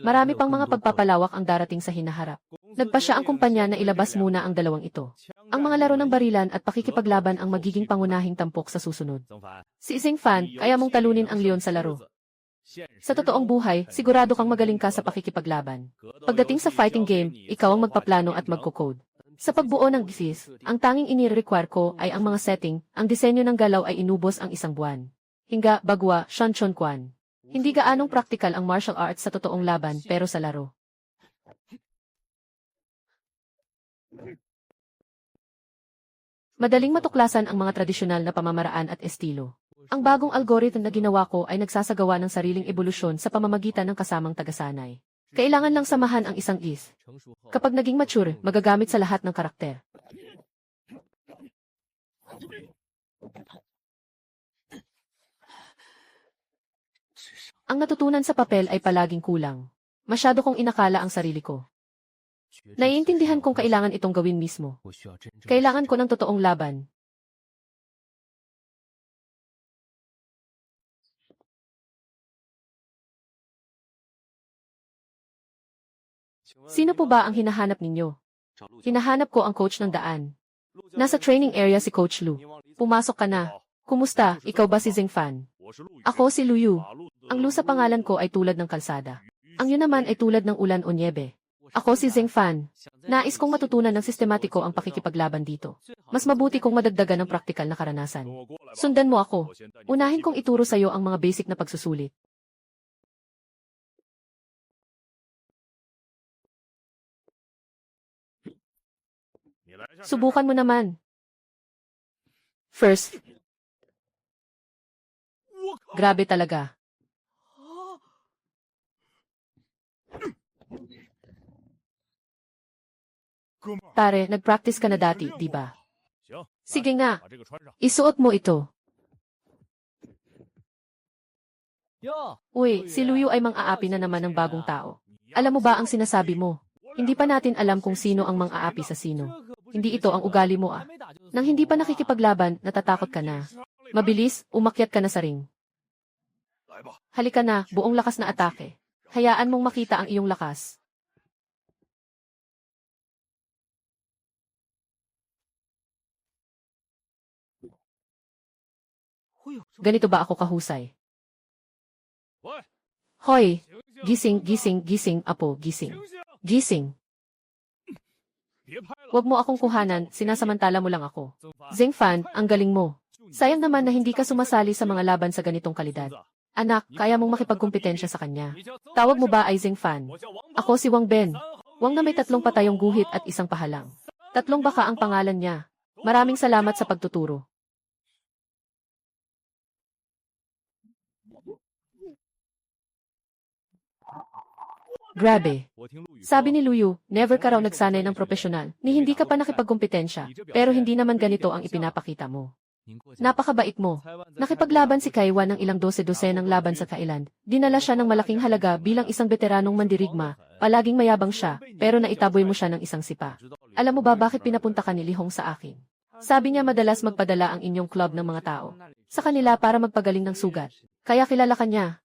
Marami pang mga pagpapalawak ang darating sa hinaharap. Nagpasya ang kumpanya na ilabas muna ang dalawang ito. Ang mga laro ng barilan at pakikipaglaban ang magiging pangunahing tampok sa susunod. Si Zheng Fan, kaya mong talunin ang leon sa laro. Sa totoong buhay, sigurado kang magaling ka sa pakikipaglaban. Pagdating sa fighting game, ikaw ang magpaplano at magko-code. Sa pagbuo ng GIS, ang tanging ini-require ko ay ang mga setting, ang disenyo ng galaw ay inubos ang 1 buwan. Hingga, bagwa, Shanchon Quan. Hindi gaanong praktikal ang martial arts sa totoong laban pero sa laro. Madaling matuklasan ang mga tradisyonal na pamamaraan at estilo. Ang bagong algorithm na ginawa ko ay nagsasagawa ng sariling ebolusyon sa pamamagitan ng kasamang tagasanay. Kailangan lang samahan ang isang is. Kapag naging mature, magagamit sa lahat ng karakter. Ang natutunan sa papel ay palaging kulang. Masyado kong inakala ang sarili ko. Naiintindihan kong kailangan itong gawin mismo. Kailangan ko ng totoong laban. Sino po ba ang hinahanap ninyo? Hinahanap ko ang coach ng daan. Nasa training area si Coach Lu. Pumasok ka na. Kumusta, ikaw ba si Zheng Fan? Ako si Lu Yu. Ang Lu sa pangalan ko ay tulad ng kalsada. Ang yun naman ay tulad ng ulan o niebe. Ako si Zheng Fan. Nais kong matutunan ng sistematiko ang pakikipaglaban dito. Mas mabuti kong madagdagan ng praktikal na karanasan. Sundan mo ako. Unahin kong ituro sa'yo ang mga basic na pagsusulit. Subukan mo naman. First. Grabe talaga. Pare, nag-practice ka na dati, di ba? Sige nga. Isuot mo ito. Uy, si Luyu ay mang-aapi na naman ng bagong tao. Alam mo ba ang sinasabi mo? Hindi pa natin alam kung sino ang mang-aapi sa sino. Hindi ito ang ugali mo ah. Nang hindi pa nakikipaglaban, natatakot ka na. Mabilis, umakyat ka na sa ring. Halika na, buong lakas na atake. Hayaan mong makita ang iyong lakas. Ganito ba ako kahusay? Hoy! Gising, gising, gising, apo, gising. Gising. Huwag mo akong kuhanan, sinasamantala mo lang ako. Zheng Fan, ang galing mo. Sayang naman na hindi ka sumasali sa mga laban sa ganitong kalidad. Anak, kaya mong makipagkumpetensya sa kanya. Tawag mo ba ay Zheng Fan? Ako si Wang Ben. Wang na may 3 patayong guhit at 1 pahalang. 3 baka ang pangalan niya. Maraming salamat sa pagtuturo. Grabe. Sabi ni Luyu, never ka raw nagsanay ng profesional, ni hindi ka pa nakipagkumpetensya, pero hindi naman ganito ang ipinapakita mo. Napakabait mo. Nakipaglaban si Kaiwa ng ilang dose-dose ng laban sa Thailand. Dinala siya ng malaking halaga bilang isang veteranong mandirigma, palaging mayabang siya, pero naitaboy mo siya ng isang sipa. Alam mo ba bakit pinapunta ka ni Lihong sa akin? Sabi niya madalas magpadala ang inyong club ng mga tao sa kanila para magpagaling ng sugat. Kaya kilala ka niya.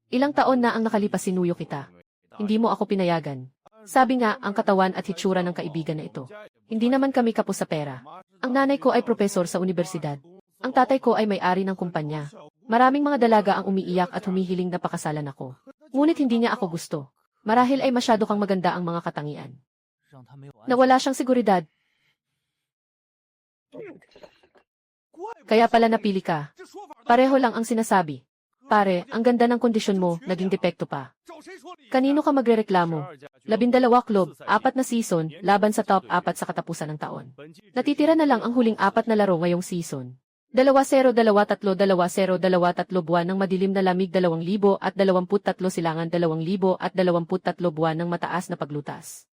Ilang taon na ang nakalipas sinuyo kita. Hindi mo ako pinayagan. Sabi nga, ang katawan at hitsura ng kaibigan na ito. Hindi naman kami kapos sa pera. Ang nanay ko ay propesor sa universidad. Ang tatay ko ay may-ari ng kumpanya. Maraming mga dalaga ang umiiyak at humihiling na pakasalan ako. Ngunit hindi niya ako gusto. Marahil ay masyado kang maganda ang mga katangian. Nawala siyang seguridad. Kaya pala napili ka. Pareho lang ang sinasabi. Pare, ang ganda ng kondisyon mo, naging depekto pa. Kanino ka magrereklamo? 12 club, 4 na season, laban sa top 4 sa katapusan ng taon. Natitira na lang ang huling 4 na laro ngayong season. 2-0-2-3-2-0-2-3 buwan ng madilim na lamig 2023 silangan 2023 buwan ng mataas na paglutas.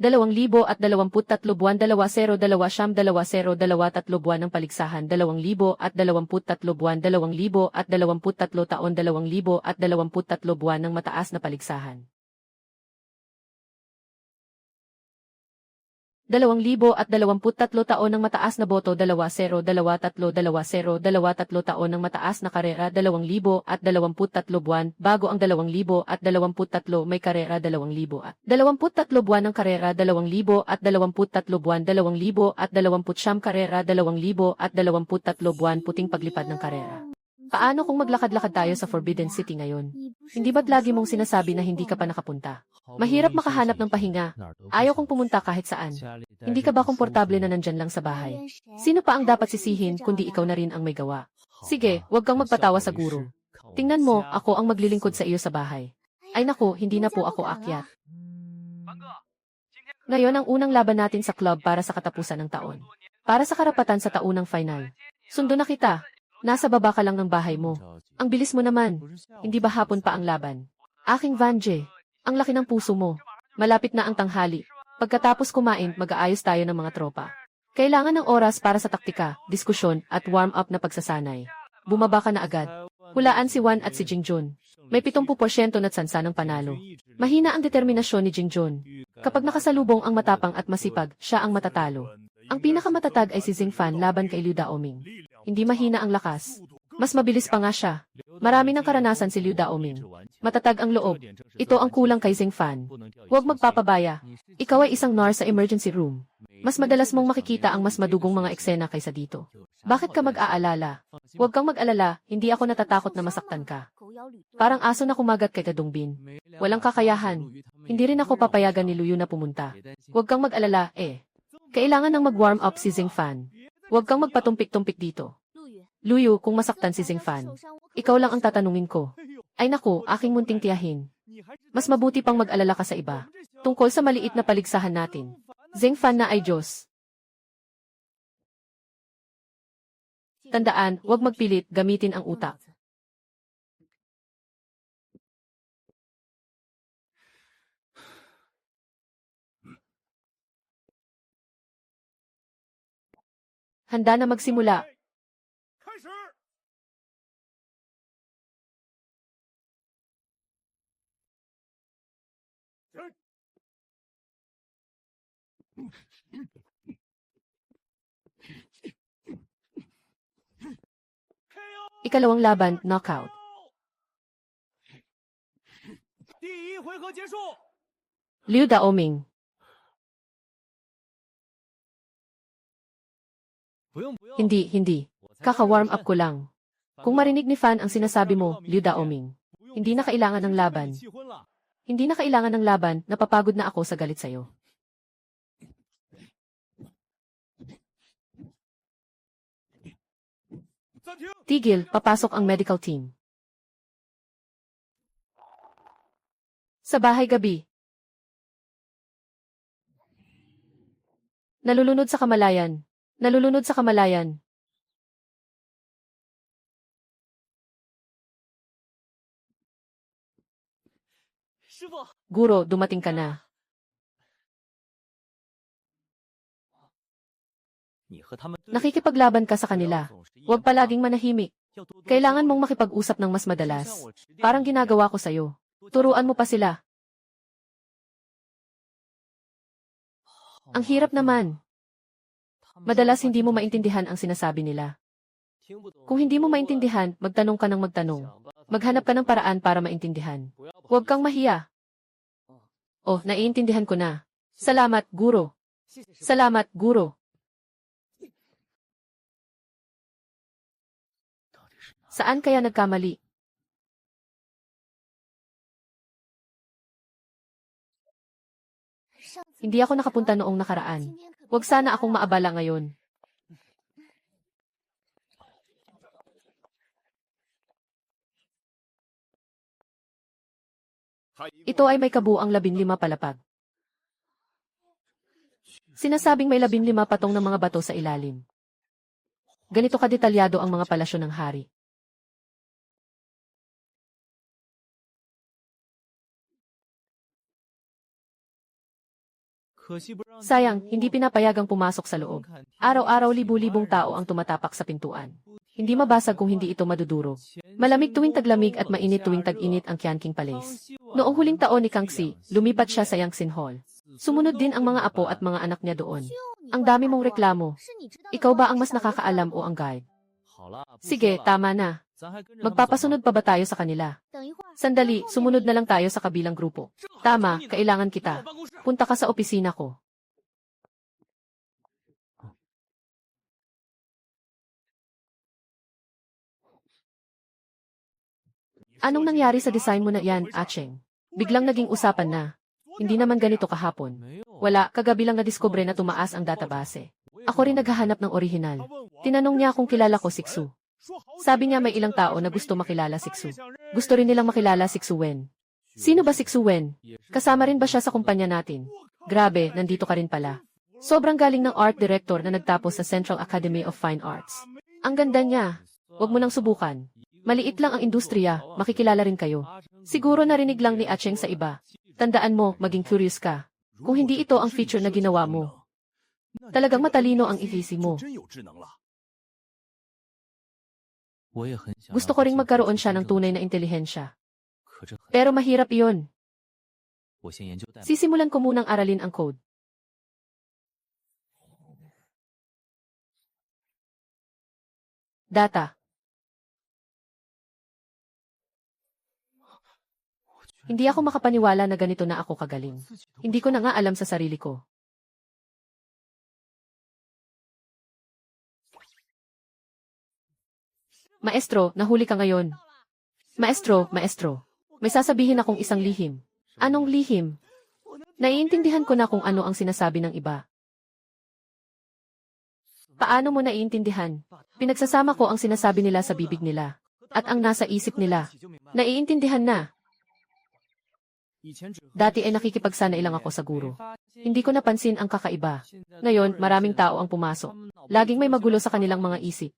Dalawang libo at 23 buwan 2022 siyam 2023 buwan ng paligsahan 2023 buwan 2023 taon 2023 buwan ng mataas na paligsahan. 2023 taon ng mataas na boto 2023 taon ng mataas na karera 2023 buwan bago ang 2023 may karera 2023 buwan ng karera 2023 buwan 2020 karera 2023 buwan puting paglipad ng karera. Paano kung maglakad-lakad tayo sa Forbidden City ngayon? Hindi ba't lagi mong sinasabi na hindi ka pa nakapunta? Mahirap makahanap ng pahinga. Ayaw kong pumunta kahit saan. Hindi ka ba komportable na nandyan lang sa bahay? Sino pa ang dapat sisihin kundi ikaw na rin ang may gawa? Sige, huwag kang magpatawa sa guro. Tingnan mo, ako ang maglilingkod sa iyo sa bahay. Ay naku, hindi na po ako akyat. Ngayon ang unang laban natin sa club para sa katapusan ng taon. Para sa karapatan sa taunang final. Sundo na kita. Nasa baba ka lang ng bahay mo. Ang bilis mo naman. Hindi ba hapon pa ang laban? Aking Vanje, ang laki ng puso mo. Malapit na ang tanghali. Pagkatapos kumain, mag-aayos tayo ng mga tropa. Kailangan ng oras para sa taktika, diskusyon, at warm-up na pagsasanay. Bumaba ka na agad. Hulaan si Juan at si Jingjun. May 70% na tsansa ng panalo. Mahina ang determinasyon ni Jingjun. Kapag nakasalubong ang matapang at masipag, siya ang matatalo. Ang pinakamatatag ay si Zheng Fan laban kay Liu Daoming. Hindi mahina ang lakas. Mas mabilis pa nga siya. Marami ng karanasan si Liu Daoming. Matatag ang loob. Ito ang kulang kay Zheng Fan. Huwag magpapabaya. Ikaw ay isang nurse sa emergency room. Mas madalas mong makikita ang mas madugong mga eksena kaysa dito. Bakit ka mag-aalala? Huwag kang mag-alala, hindi ako natatakot na masaktan ka. Parang aso na kumagat kay Gadongbin. Walang kakayahan. Hindi rin ako papayagan ni Luyu na pumunta. Huwag kang mag-alala, eh. Kailangan nang mag-warm up si Zheng Fan. Huwag kang magpatumpik-tumpik dito. Luyu, kung masaktan si Zheng Fan, ikaw lang ang tatanungin ko. Ay naku, aking munting tiyahin. Mas mabuti pang mag-alala ka sa iba. Tungkol sa maliit na paligsahan natin. Zheng Fan na ay Diyos. Tandaan, huwag magpilit, gamitin ang utak. Handa na magsimula. Ikalawang laban, knockout. Liu Daoming. Hindi. Kaka-warm up ko lang. Kung marinig ni Fan ang sinasabi mo, Liu Daoming, hindi na kailangan ng laban. Hindi na kailangan ng laban, napapagod na ako sa galit sa'yo. Tigil, papasok ang medical team. Sa bahay gabi. Nalulunod sa kamalayan. Nalulunod sa kamalayan. Guro, dumating ka na. Nakikipaglaban ka sa kanila. Huwag palaging manahimik. Kailangan mong makipag-usap ng mas madalas. Parang ginagawa ko sa'yo. Turuan mo pa sila. Ang hirap naman. Madalas hindi mo maintindihan ang sinasabi nila. Kung hindi mo maintindihan, magtanong ka ng magtanong. Maghanap ka ng paraan para maintindihan. Huwag kang mahiya. Oh, naiintindihan ko na. Salamat, guro. Salamat, guro. Saan kaya nagkamali? Hindi ako nakapunta noong nakaraan. Huwag sana akong maabala ngayon. Ito ay may kabuuang 15 palapag. Sinasabing may 15 patong ng mga bato sa ilalim. Ganito kadetalyado ang mga palasyo ng hari. Sayang, hindi pinapayagang pumasok sa loob. Araw-araw libu-libong tao ang tumatapak sa pintuan. Hindi mabasag kung hindi ito madudurog. Malamig tuwing taglamig at mainit tuwing tag-init ang Qianqing Palace. Noong huling taon ni Kangxi, lumipat siya sa Yangtze Hall. Sumunod din ang mga apo at mga anak niya doon. Ang dami mong reklamo. Ikaw ba ang mas nakakaalam o ang guide? Sige, tama na. Magpapasunod pa ba tayo sa kanila? Sandali, sumunod na lang tayo sa kabilang grupo. Tama, kailangan kita. Punta ka sa opisina ko. Anong nangyari sa design mo na yan, Acheng? Biglang naging usapan na. Hindi naman ganito kahapon. Wala, kagabi lang nadiskubre na tumaas ang database. Ako rin naghahanap ng orihinal. Tinanong niya kung kilala ko si Xu. Sabi niya may ilang tao na gusto makilala si Xu. Gusto rin nilang makilala si Xu Wen. Sino ba si Xu Wen? Kasama rin ba siya sa kumpanya natin? Grabe, nandito ka rin pala. Sobrang galing ng art director na nagtapos sa Central Academy of Fine Arts. Ang ganda niya. Huwag mo nang subukan. Maliit lang ang industriya, makikilala rin kayo. Siguro narinig lang ni Acheng sa iba. Tandaan mo, maging curious ka. Kung hindi ito ang feature na ginawa mo, talagang matalino ang isisi mo. Gusto ko ring magkaroon siya ng tunay na intelihensya. Pero mahirap iyon. Sisimulan ko munang aralin ang code. Data. Hindi ako makapaniwala na ganito na ako kagaling. Hindi ko na nga alam sa sarili ko. Maestro, nahuli ka ngayon. Maestro. May sasabihin akong isang lihim. Anong lihim? Naiintindihan ko na kung ano ang sinasabi ng iba. Paano mo naiintindihan? Pinagsasama ko ang sinasabi nila sa bibig nila. At ang nasa isip nila. Naiintindihan na. Dati ay nakikipagsana ilang ako sa guro. Hindi ko napansin ang kakaiba. Ngayon, maraming tao ang pumasok. Laging may magulo sa kanilang mga isip.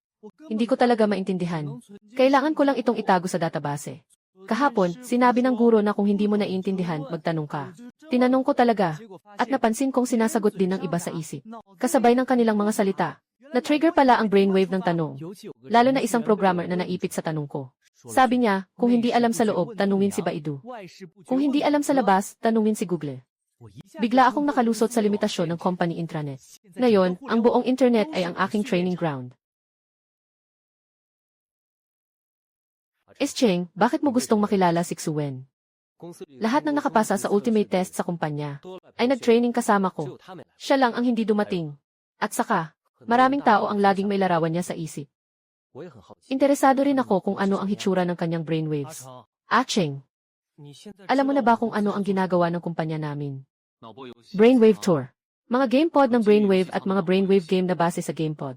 Hindi ko talaga maintindihan. Kailangan ko lang itong itago sa database. Kahapon, sinabi ng guro na kung hindi mo naiintindihan, magtanong ka. Tinanong ko talaga. At napansin kong sinasagot din ng iba sa isip. Kasabay ng kanilang mga salita. Na-trigger pala ang brainwave ng tanong. Lalo na isang programmer na naipit sa tanong ko. Sabi niya, kung hindi alam sa loob, tanungin si Baidu. Kung hindi alam sa labas, tanungin si Google. Bigla akong nakalusot sa limitasyon ng company intranet. Ngayon, ang buong internet ay ang aking training ground. Cheng, bakit mo gustong makilala si Xuwen? Lahat ng nakapasa sa ultimate test sa kumpanya ay nag-training kasama ko. Siya lang ang hindi dumating. At saka, maraming tao ang laging may larawan niya sa isip. Interesado rin ako kung ano ang hitsura ng kanyang brainwaves. Cheng, alam mo na ba kung ano ang ginagawa ng kumpanya namin? Brainwave Tour. Mga GamePod ng Brainwave at mga Brainwave game na base sa GamePod.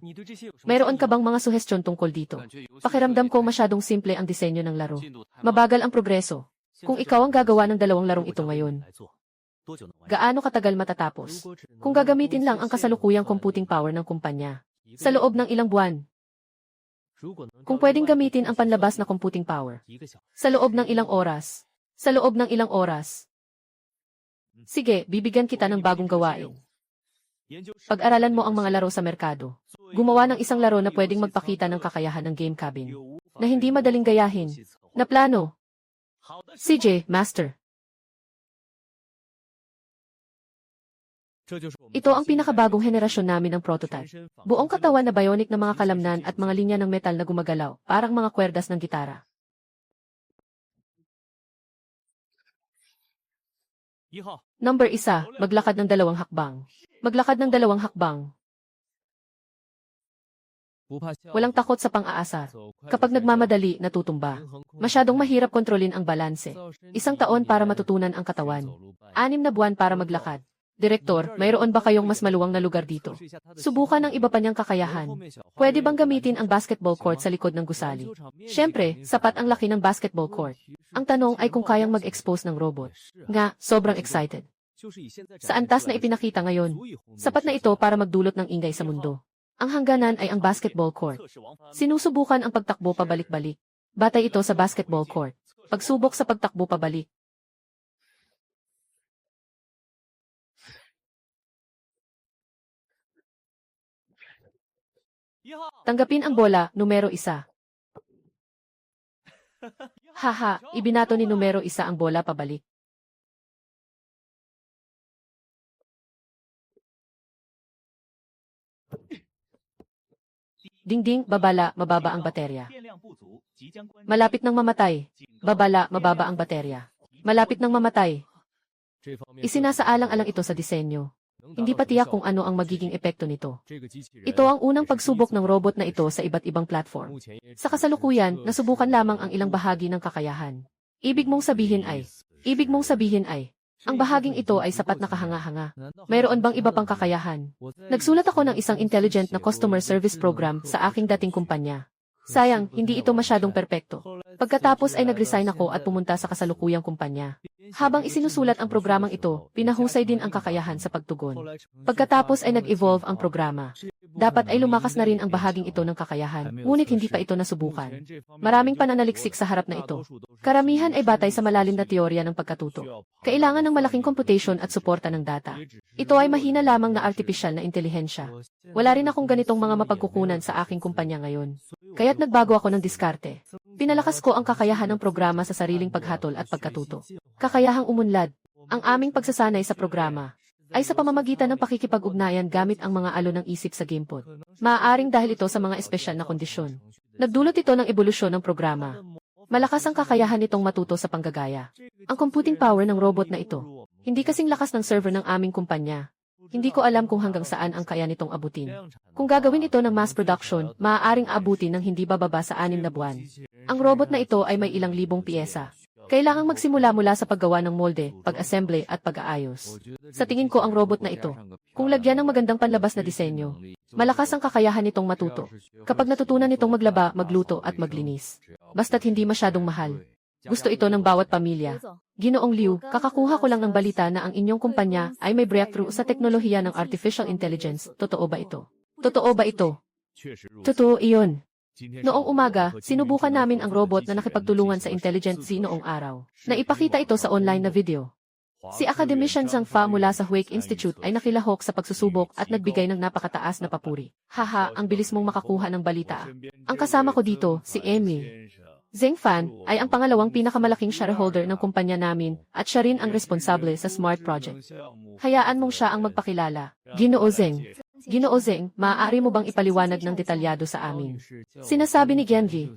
Mayroon ka bang mga suhestyon tungkol dito? Pakiramdam ko masyadong simple ang disenyo ng laro. Mabagal ang progreso. Kung ikaw ang gagawa ng dalawang larong ito ngayon, gaano katagal matatapos? Kung gagamitin lang ang kasalukuyang computing power ng kumpanya, sa loob ng ilang buwan. Kung pwedeng gamitin ang panlabas na computing power, sa loob ng ilang oras. Sa loob ng ilang oras. Sige, bibigyan kita ng bagong gawain. Pag-aralan mo ang mga laro sa merkado. Gumawa ng isang laro na pwedeng magpakita ng kakayahan ng game cabin. Na hindi madaling gayahin. Na plano. CJ, Master. Ito ang pinakabagong henerasyon namin ng prototype. Buong katawan na bionic na mga kalamnan at mga linya ng metal na gumagalaw, parang mga kwerdas ng gitara. Number 1, maglakad ng 2 hakbang. Maglakad ng 2 hakbang. Walang takot sa pang-aasar. Kapag nagmamadali, natutumba. Masyadong mahirap kontrolin ang balanse. 1 taon para matutunan ang katawan. 6 na buwan para maglakad. Direktor, mayroon ba kayong mas maluwang na lugar dito? Subukan ang iba pa niyang kakayahan. Pwede bang gamitin ang basketball court sa likod ng gusali? Siyempre, sapat ang laki ng basketball court. Ang tanong ay kung kayang mag-expose ng robot. Nga, sobrang excited. Sa antas na ipinakita ngayon, sapat na ito para magdulot ng ingay sa mundo. Ang hangganan ay ang basketball court. Sinusubukan ang pagtakbo pabalik-balik. Batay ito sa basketball court. Pagsubok sa pagtakbo pabalik. Tanggapin ang bola, numero 1. Haha, ibinato ni numero 1 ang bola pabalik. Dingding, babala, mababa ang baterya. Malapit nang mamatay. Babala, mababa ang baterya. Malapit nang mamatay. Isinasaalang-alang ito sa disenyo. Hindi pa tiyak kung ano ang magiging epekto nito. Ito ang unang pagsubok ng robot na ito sa iba't ibang platform. Sa kasalukuyan, nasubukan lamang ang ilang bahagi ng kakayahan. Ibig mong sabihin ay, ang bahaging ito ay sapat na kahanga-hanga. Mayroon bang iba pang kakayahan? Nagsulat ako ng isang intelligent na customer service program sa aking dating kumpanya. Sayang, hindi ito masyadong perpekto. Pagkatapos ay nag-resign ako at pumunta sa kasalukuyang kumpanya. Habang isinusulat ang programang ito, pinahusay din ang kakayahan sa pagtugon. Pagkatapos ay nag-evolve ang programa. Dapat ay lumakas na rin ang bahaging ito ng kakayahan, ngunit hindi pa ito nasubukan. Maraming pananaliksik sa harap na ito. Karamihan ay batay sa malalim na teorya ng pagkatuto. Kailangan ng malaking computation at suporta ng data. Ito ay mahina lamang na artificial na intelihensya. Wala rin akong ganitong mga mapagkukunan sa aking kumpanya ngayon. Kaya't nagbago ako ng diskarte. Pinalakas ko ang kakayahan ng programa sa sariling paghatol at pagkatuto. Kakayahang umunlad. Ang aming pagsasanay sa programa ay sa pamamagitan ng pakikipag-ugnayan gamit ang mga alon ng isip sa GamePod. Maaaring dahil ito sa mga espesyal na kondisyon. Nagdulot ito ng ebolusyon ng programa. Malakas ang kakayahan nitong matuto sa panggagaya. Ang computing power ng robot na ito, hindi kasing lakas ng server ng aming kumpanya. Hindi ko alam kung hanggang saan ang kaya nitong abutin. Kung gagawin ito ng mass production, maaaring abutin ng hindi bababa sa 6 na buwan. Ang robot na ito ay may ilang libong piyesa. Kailangang magsimula mula sa paggawa ng molde, pag-assemble at pag-aayos. Sa tingin ko ang robot na ito, kung lagyan ng magandang panlabas na disenyo, malakas ang kakayahan nitong matuto. Kapag natutunan nitong maglaba, magluto at maglinis. Basta't hindi masyadong mahal. Gusto ito ng bawat pamilya. Ginoong Liu, kakakuha ko lang ng balita na ang inyong kumpanya ay may breakthrough sa teknolohiya ng artificial intelligence. Totoo ba ito? Totoo ba ito? Totoo iyon. Noong umaga, sinubukan namin ang robot na nakipagtulungan sa intelligent Z noong araw. Naipakita ito sa online na video. Si academician Zhang Fa mula sa Wake Institute ay nakilahok sa pagsusubok at nagbigay ng napakataas na papuri. Haha, ang bilis mong makakuha ng balita. Ang kasama ko dito, si Amy. Zheng Fan ay ang pangalawang pinakamalaking shareholder ng kumpanya namin at siya rin ang responsable sa Smart Project. Hayaan mong siya ang magpakilala. Ginoo Zheng. Ginoo Zheng, maaari mo bang ipaliwanag ng detalyado sa amin? Sinasabi ni Genji.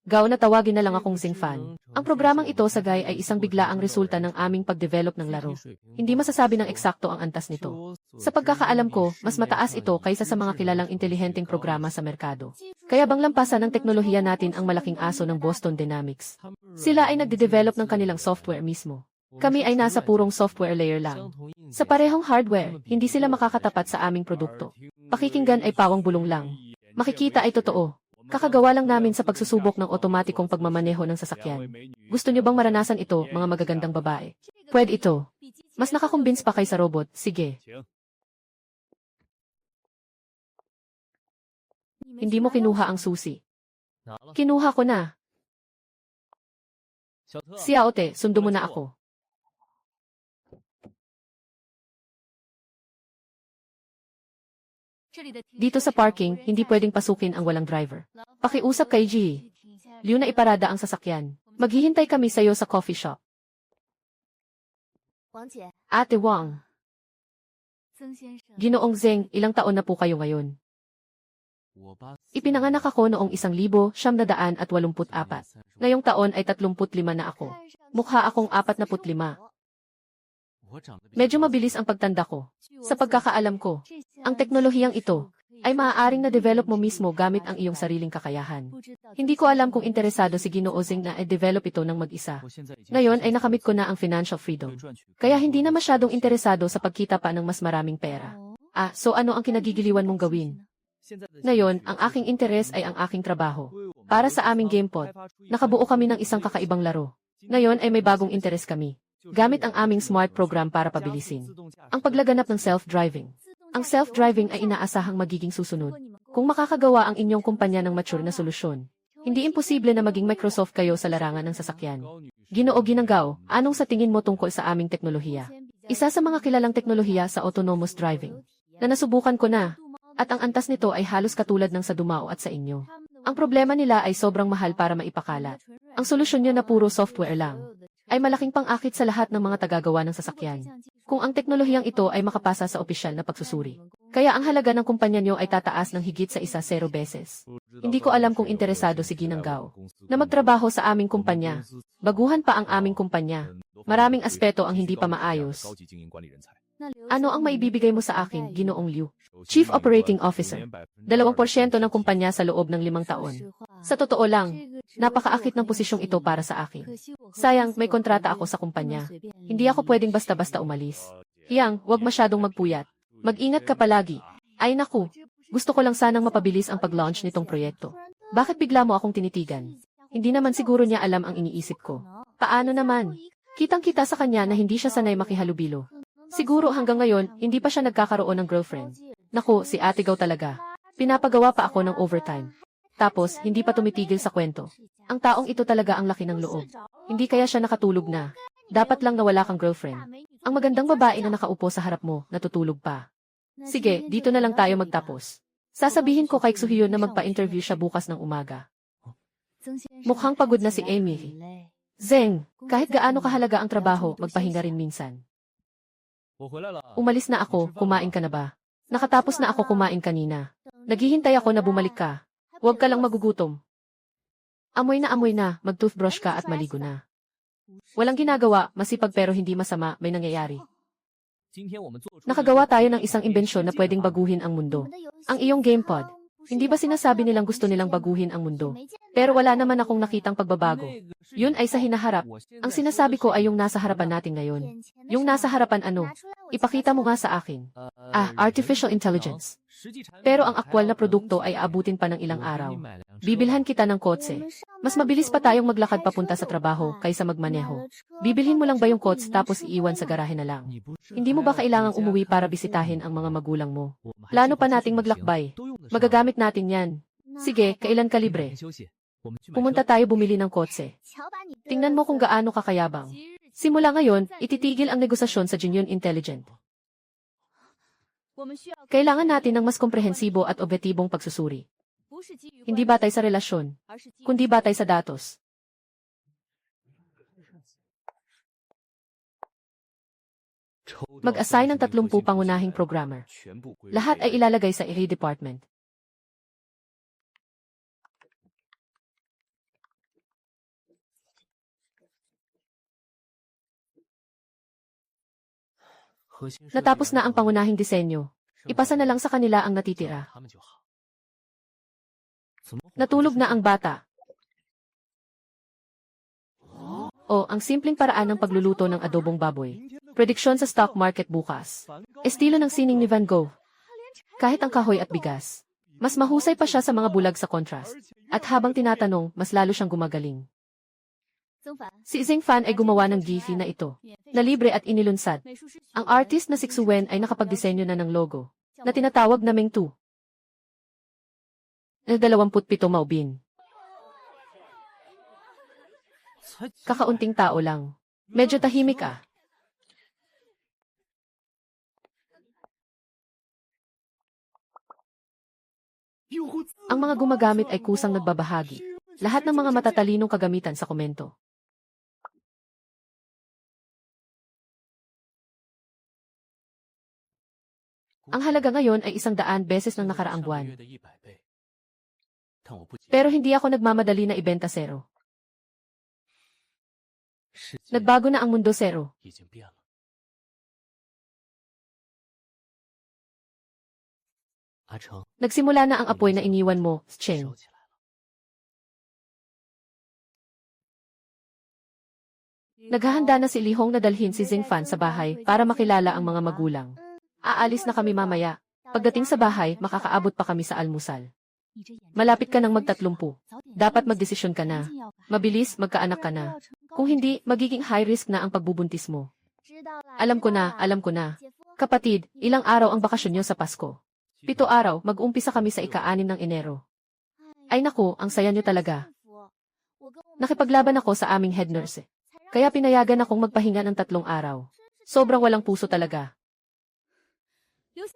Gao na tawagin na lang akong Zheng Fan. Ang programang ito sa GAI ay isang biglaang resulta ng aming pagdevelop ng laro. Hindi masasabi ng eksakto ang antas nito. Sa pagkakaalam ko, mas mataas ito kaysa sa mga kilalang intelihenteng programa sa merkado. Kaya bang lampasan ng teknolohiya natin ang malaking aso ng Boston Dynamics? Sila ay nagde-develop ng kanilang software mismo. Kami ay nasa purong software layer lang. Sa parehong hardware, hindi sila makakatapat sa aming produkto. Pakikinggan ay pawang bulong lang. Makikita ay totoo. Kakagawa lang namin sa pagsusubok ng otomatikong pagmamaneho ng sasakyan. Gusto niyo bang maranasan ito, mga magagandang babae? Pwede ito. Mas nakakumbins pa kay sa robot, sige. Hindi mo kinuha ang susi. Kinuha ko na. Si Aote, sundo mo na ako. Dito sa parking, hindi pwedeng pasukin ang walang driver. Pakiusap kay G. Liu na iparada ang sasakyan. Maghihintay kami sa'yo sa coffee shop. Ate Wang. Ginoong Zheng, ilang taon na po kayo ngayon? Ipinanganak ako noong 1984. Ngayong taon ay 35 na ako. Mukha akong 45. Medyo mabilis ang pagtanda ko. Sa pagkakaalam ko, ang teknolohiyang ito ay maaaring na-develop mo mismo gamit ang iyong sariling kakayahan. Hindi ko alam kung interesado si Ginoo Zheng na i-develop ito ng mag-isa. Ngayon ay nakamit ko na ang financial freedom. Kaya hindi na masyadong interesado sa pagkita pa ng mas maraming pera. So ano ang kinagigiliwan mong gawin? Ngayon, ang aking interes ay ang aking trabaho. Para sa aming GamePod, nakabuo kami ng isang kakaibang laro. Ngayon ay may bagong interes kami. Gamit ang aming smart program para pabilisin ang paglaganap ng self-driving. Ang self-driving ay inaasahang magiging susunod. Kung makakagawa ang inyong kumpanya ng mature na solusyon, hindi imposible na maging Microsoft kayo sa larangan ng sasakyan. Ginoo Ginanggao, anong sa tingin mo tungkol sa aming teknolohiya? Isa sa mga kilalang teknolohiya sa autonomous driving na nasubukan ko na, at ang antas nito ay halos katulad ng sa Dumao at sa inyo. Ang problema nila ay sobrang mahal para maipakalat. Ang solusyon niya na puro software lang ay malaking pang-akit sa lahat ng mga tagagawa ng sasakyan. Kung ang teknolohiyang ito ay makapasa sa opisyal na pagsusuri. Kaya ang halaga ng kumpanya nyo ay tataas ng higit sa 0 beses. Hindi ko alam kung interesado si Ginanggao na magtrabaho sa aming kumpanya. Baguhan pa ang aming kumpanya. Maraming aspeto ang hindi pa maayos. Ano ang maibibigay mo sa akin, Ginoong Liu? Chief Operating Officer. 2% ng kumpanya sa loob ng 5 taon. Sa totoo lang, napakaakit ng posisyong ito para sa akin. Sayang, may kontrata ako sa kumpanya. Hindi ako pwedeng basta-basta umalis. Hiyang, huwag masyadong magpuyat. Mag-ingat ka palagi. Ay naku, gusto ko lang sanang mapabilis ang pag-launch nitong proyekto. Bakit bigla mo akong tinitigan? Hindi naman siguro niya alam ang iniisip ko. Paano naman? Kitang-kita sa kanya na hindi siya sanay makihalubilo. Siguro hanggang ngayon, hindi pa siya nagkakaroon ng girlfriend. Naku, si Ate Gao talaga. Pinapagawa pa ako ng overtime. Tapos, hindi pa tumitigil sa kwento. Ang taong ito talaga ang laki ng loob. Hindi kaya siya nakatulog na. Dapat lang na wala kang girlfriend. Ang magandang babae na nakaupo sa harap mo, natutulog pa. Sige, dito na lang tayo magtapos. Sasabihin ko kay Xuhyun na magpa-interview siya bukas ng umaga. Mukhang pagod na si Amy. Zheng, kahit gaano kahalaga ang trabaho, magpahinga rin minsan. Umalis na ako, kumain ka na ba? Nakatapos na ako kumain kanina. Naghihintay ako na bumalik ka. Huwag ka lang magugutom. Amoy na, mag-toothbrush ka at maligo na. Walang ginagawa, masipag pero hindi masama, may nangyayari. Nakagawa tayo ng isang imbensyon na pwedeng baguhin ang mundo. Ang iyong GamePod. Hindi ba sinasabi nilang gusto nilang baguhin ang mundo? Pero wala naman akong nakitang pagbabago. Yun ay sa hinaharap. Ang sinasabi ko ay yung nasa harapan natin ngayon. Yung nasa harapan ano? Ipakita mo nga sa akin. Artificial intelligence. Pero ang aktwal na produkto ay aabutin pa ng ilang araw. Bibilhan kita ng kotse. Mas mabilis pa tayong maglakad papunta sa trabaho kaysa magmaneho. Bibilhin mo lang ba yung kotse tapos iiwan sa garahe na lang? Hindi mo ba kailangang umuwi para bisitahin ang mga magulang mo? Plano pa nating maglakbay. Magagamit natin yan. Sige, kailan ka libre? Pumunta tayo bumili ng kotse. Tingnan mo kung gaano kakayabang. Simula ngayon, ititigil ang negosasyon sa Genuine Intelligent. Kailangan natin ng mas komprehensibo at objektibong pagsusuri. Hindi batay sa relasyon, kundi batay sa datos. Mag-assign ng 30 pangunahing programmer. Lahat ay ilalagay sa AI department. Natapos na ang pangunahing disenyo. Ipasa na lang sa kanila ang natitira. Natulog na ang bata. O, ang simpleng paraan ng pagluluto ng adobong baboy. Prediksyon sa stock market bukas. Estilo ng sining ni Van Gogh. Kahit ang kahoy at bigas. Mas mahusay pa siya sa mga bulag sa contrast. At habang tinatanong, mas lalo siyang gumagaling. Si Zeng Fan ay gumawa ng Giphy na ito, na libre at inilunsad. Ang artist na si Xuwen ay nakapagdisenyo na ng logo, na tinatawag na Meng2. Na 27 maubin. Kakaunting tao lang. Medyo tahimik ah. Ang mga gumagamit ay kusang nagbabahagi. Lahat ng mga matatalinong kagamitan sa komento. Ang halaga ngayon ay 100 beses ng nakaraang buwan. Pero hindi ako nagmamadali na ibenta zero. Nagbago na ang mundo zero. Nagsimula na ang apoy na iniwan mo, Cheng. Naghahanda na si Li Hong na dalhin si Zeng Fan sa bahay para makilala ang mga magulang. Aalis na kami mamaya. Pagdating sa bahay, makakaabot pa kami sa almusal. Malapit ka nang mag-30. Dapat magdesisyon ka na. Mabilis, magkaanak ka na. Kung hindi, magiging high risk na ang pagbubuntis mo. Alam ko na. Kapatid, ilang araw ang bakasyon niyo sa Pasko? 7 araw, mag-umpisa kami sa ika-6 ng Enero. Ay naku, ang saya niyo talaga. Nakipaglaban ako sa aming head nurse. Kaya pinayagan akong magpahinga ng 3 araw. Sobrang walang puso talaga.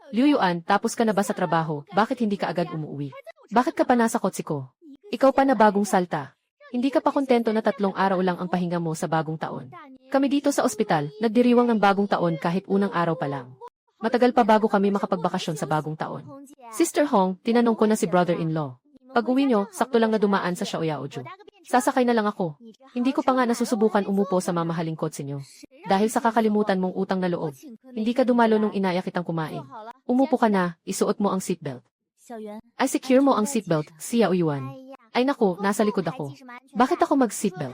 Liu Yuan, tapos ka na ba sa trabaho? Bakit hindi ka agad umuwi? Bakit ka pa nasa kotse ko? Ikaw pa na bagong salta. Hindi ka pa kontento na 3 araw lang ang pahinga mo sa bagong taon. Kami dito sa ospital, nagdiriwang ng bagong taon kahit unang araw pa lang. Matagal pa bago kami makapagbakasyon sa bagong taon. Sister Hong, tinanong ko na si brother-in-law. Pag-uwi nyo, sakto lang na dumaan sa Xiaoyaoju. Sasakay na lang ako. Hindi ko pa nga nasusubukan umupo sa mamahaling kotse nyo. Dahil sa kakalimutan mong utang na loob. Hindi ka dumalo nung inaya kitang kumain. Umupo ka na, isuot mo ang seatbelt. Ay secure mo ang seatbelt, Xiao Yuan. Ay naku, nasa likod ako. Bakit ako mag-seatbelt?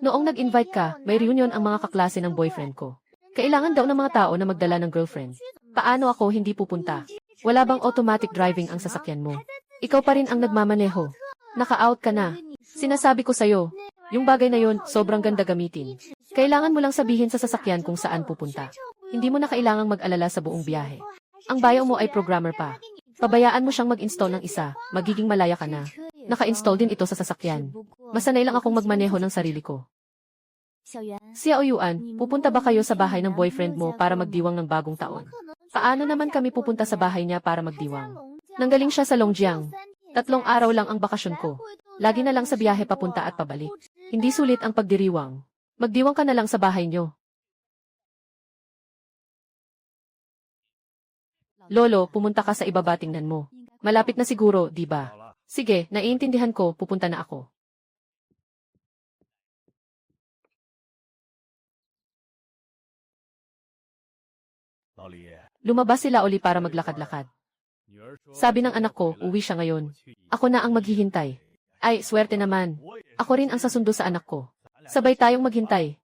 Noong nag-invite ka, may reunion ang mga kaklase ng boyfriend ko. Kailangan daw ng mga tao na magdala ng girlfriend. Paano ako hindi pupunta? Wala bang automatic driving ang sasakyan mo? Ikaw pa rin ang nagmamaneho. Naka-out ka na. Sinasabi ko sa'yo, yung bagay na yon, sobrang ganda gamitin. Kailangan mo lang sabihin sa sasakyan kung saan pupunta. Hindi mo na kailangang mag-alala sa buong biyahe. Ang bio mo ay programmer pa. Pabayaan mo siyang mag-install ng isa, magiging malaya ka na. Naka-install din ito sa sasakyan. Masanay lang akong magmaneho ng sarili ko. Xiao Yuan, pupunta ba kayo sa bahay ng boyfriend mo para magdiwang ng bagong taon? Paano naman kami pupunta sa bahay niya para magdiwang? Nanggaling siya sa Longjiang. 3 araw lang ang bakasyon ko. Lagi na lang sa biyahe papunta at pabalik. Hindi sulit ang pagdiriwang. Magdiwang ka na lang sa bahay niyo. Lolo, pumunta ka sa ibaba tingnan mo. Malapit na siguro, di ba? Sige, naiintindihan ko, pupunta na ako. Lumabas sila uli para maglakad-lakad. Sabi ng anak ko, uwi siya ngayon. Ako na ang maghihintay. Ay, swerte naman. Ako rin ang sasundo sa anak ko. Sabay tayong maghintay.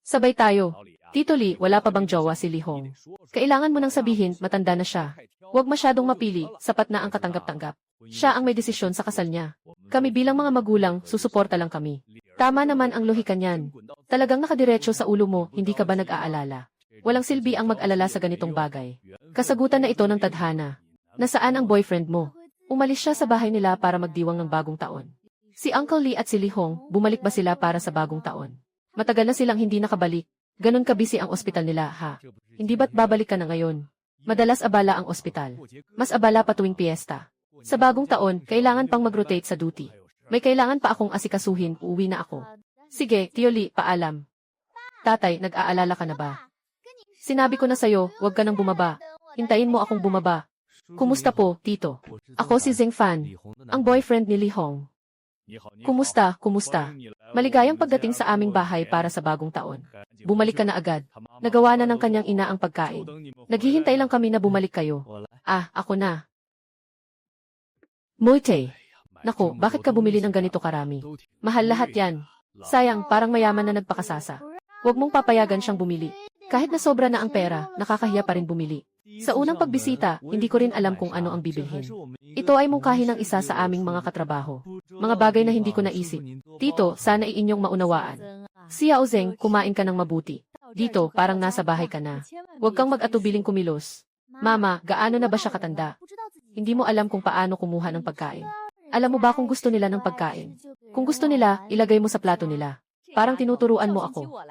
Sabay tayo. Tito Lee, wala pa bang jowa si Lee Hong? Kailangan mo nang sabihin, matanda na siya. Huwag masyadong mapili, sapat na ang katanggap-tanggap. Siya ang may desisyon sa kasal niya. Kami bilang mga magulang, susuporta lang kami. Tama naman ang lohika niyan. Talagang nakadiretso sa ulo mo, hindi ka ba nag-aalala? Walang silbi ang mag-alala sa ganitong bagay. Kasagutan na ito ng tadhana. Nasaan ang boyfriend mo? Umalis siya sa bahay nila para magdiwang ng bagong taon. Si Uncle Lee at si Lee Hong, bumalik ba sila para sa bagong taon? Matagal na silang hindi nakabalik. Ganon kabisi ang ospital nila, ha? Hindi ba't babalik ka na ngayon? Madalas abala ang ospital. Mas abala pa tuwing piyesta. Sa bagong taon, kailangan pang mag-rotate sa duty. May kailangan pa akong asikasuhin, uuwi na ako. Sige, Tio Lee, paalam. Tatay, nag-aalala ka na ba? Sinabi ko na sa'yo, huwag ka nang bumaba. Hintayin mo akong bumaba. Kumusta po, Tito? Ako si Zheng Fan, ang boyfriend ni Lee Hong. Kumusta, kumusta? Maligayang pagdating sa aming bahay para sa bagong taon. Bumalik ka na agad. Nagawa na ng kanyang ina ang pagkain. Naghihintay lang kami na bumalik kayo. Ah, ako na. Moite. Naku, bakit ka bumili ng ganito karami? Mahal lahat yan. Sayang, parang mayaman na nagpakasasa. Huwag mong papayagan siyang bumili. Kahit na sobra na ang pera, nakakahiya pa rin bumili. Sa unang pagbisita, hindi ko rin alam kung ano ang bibilhin. Ito ay mungkahi ng isa sa aming mga katrabaho. Mga bagay na hindi ko naisip. Tito, sana inyong maunawaan. Si Yao Zeng, kumain ka ng mabuti. Dito, parang nasa bahay ka na. Huwag kang mag-atubiling kumilos. Mama, gaano na ba siya katanda? Hindi mo alam kung paano kumuha ng pagkain. Alam mo ba kung gusto nila ng pagkain? Kung gusto nila, ilagay mo sa plato nila. Parang tinuturuan mo ako.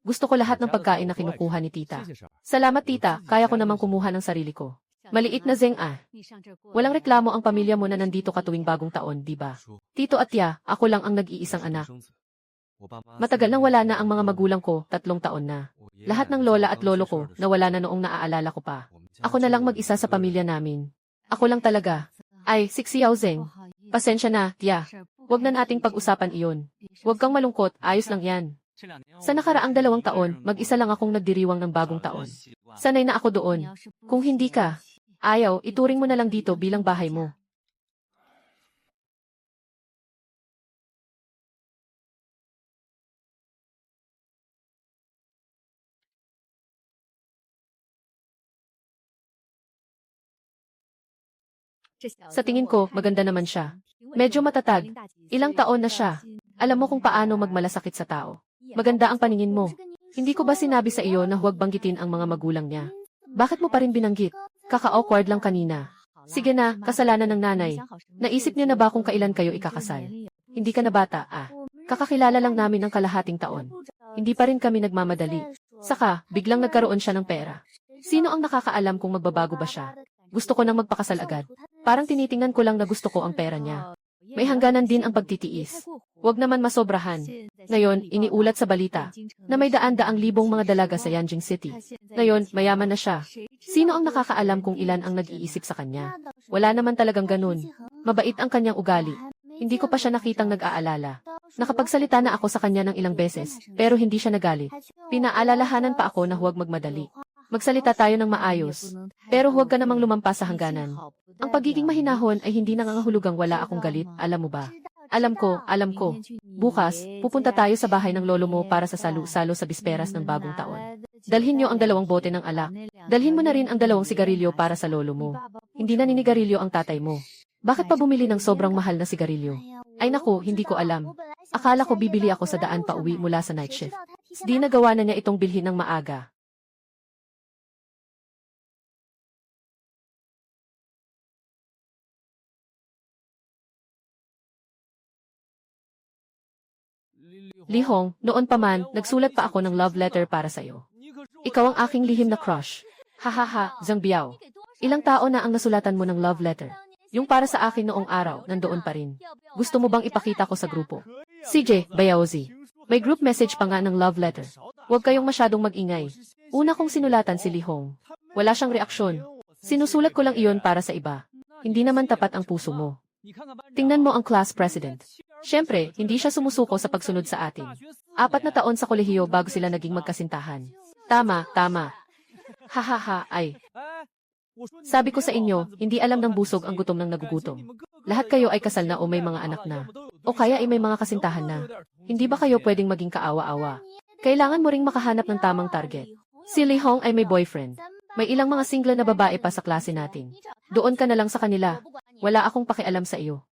Gusto ko lahat ng pagkain na kinukuha ni tita. Salamat tita, kaya ko namang kumuha ng sarili ko. Maliit na Zeng ah. Walang reklamo ang pamilya mo na nandito ka tuwing bagong taon, di ba? Tito at Tia, ako lang ang nag-iisang anak. Matagal nang wala na ang mga magulang ko, 3 taon na. Lahat ng lola at lolo ko, nawala na noong naaalala ko pa. Ako na lang mag-isa sa pamilya namin. Ako lang talaga. Ay, si Yao Zeng. Pasensya na, Tia. Huwag na nating pag-usapan iyon. Huwag kang malungkot, ayos lang yan. Sa nakaraang 2 taon, mag-isa lang akong nagdiriwang ng bagong taon. Sanay na ako doon. Kung hindi ka, ayaw, ituring mo na lang dito bilang bahay mo. Sa tingin ko, maganda naman siya. Medyo matatag. Ilang taon na siya. Alam mo kung paano magmalasakit sa tao. Maganda ang paningin mo. Hindi ko ba sinabi sa iyo na huwag banggitin ang mga magulang niya? Bakit mo pa rin binanggit? Kaka-awkward lang kanina. Sige na, kasalanan ng nanay. Naisip niyo na ba kung kailan kayo ikakasal? Hindi ka na bata, ah. Kakakilala lang namin ng kalahating taon. Hindi pa rin kami nagmamadali. Saka, biglang nagkaroon siya ng pera. Sino ang nakakaalam kung magbabago ba siya? Gusto ko nang magpakasal agad. Parang tinitingnan ko lang na gusto ko ang pera niya. May hangganan din ang pagtitiis. Huwag naman masobrahan. Ngayon, iniulat sa balita na may daan-daang libong mga dalaga sa Yanjing City. Ngayon, mayaman na siya. Sino ang nakakaalam kung ilan ang nag-iisip sa kanya? Wala naman talagang ganun. Mabait ang kanyang ugali. Hindi ko pa siya nakitang nag-aalala. Nakapagsalita na ako sa kanya ng ilang beses, pero hindi siya nagalit. Pinaalalahanan pa ako na huwag magmadali. Magsalita tayo ng maayos. Pero huwag ka namang lumampas sa hangganan. Ang pagiging mahinahon ay hindi nangangahulugang wala akong galit, alam mo ba? Alam ko. Bukas, pupunta tayo sa bahay ng lolo mo para sa salu-salo sa bisperas ng bagong taon. Dalhin niyo ang 2 bote ng alak. Dalhin mo na rin ang 2 sigarilyo para sa lolo mo. Hindi naninigarilyo ang tatay mo. Bakit pa bumili ng sobrang mahal na sigarilyo? Ay naku, hindi ko alam. Akala ko bibili ako sa daan pa uwi mula sa night shift. Di nagawa na niya itong bilhin ng maaga. Lee Hong, noon pa man, nagsulat pa ako ng love letter para sa'yo. Ikaw ang aking lihim na crush. Hahaha, Zhang Biao. Ilang tao na ang nasulatan mo ng love letter? Yung para sa akin noong araw, nandoon pa rin. Gusto mo bang ipakita ko sa grupo? CJ, Bayaozi. May group message pa nga ng love letter. Huwag kayong masyadong mag-ingay. Una kong sinulatan si Lee Hong. Wala siyang reaksyon. Sinusulat ko lang iyon para sa iba. Hindi naman tapat ang puso mo. Tingnan mo ang class president. Siyempre, hindi siya sumusuko sa pagsunod sa atin. 4 na taon sa kolehiyo bago sila naging magkasintahan. Tama, tama. Hahaha, ay. Sabi ko sa inyo, hindi alam ng busog ang gutom ng nagugutom. Lahat kayo ay kasal na o may mga anak na. O kaya ay may mga kasintahan na. Hindi ba kayo pwedeng maging kaawa-awa? Kailangan mo ring makahanap ng tamang target. Si Li Hong ay may boyfriend. May ilang mga single na babae pa sa klase natin. Doon ka na lang sa kanila. Wala akong pakialam sa iyo.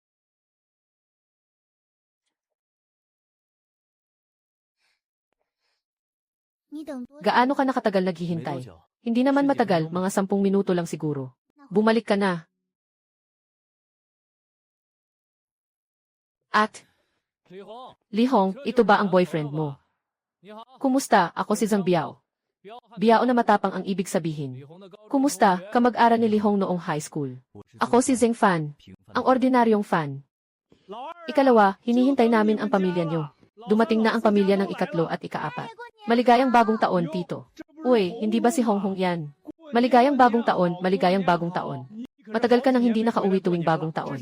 Gaano ka nakatagal naghihintay? Hindi naman matagal, mga 10 minuto lang siguro. Bumalik ka na. At, Li Hong, ito ba ang boyfriend mo? Kumusta? Ako si Zhang Biao. Biao na matapang ang ibig sabihin. Kumusta? Kamag-aral ni Li Hong noong high school. Ako si Zheng Fan. Ang ordinaryong fan. Ikalawa, hinihintay namin ang pamilya niyo. Dumating na ang pamilya ng ikatlo at ika-4. Maligayang bagong taon, tito. Uy, hindi ba si Hong Hong yan? Maligayang bagong taon, maligayang bagong taon. Matagal ka nang hindi nakauwi tuwing bagong taon.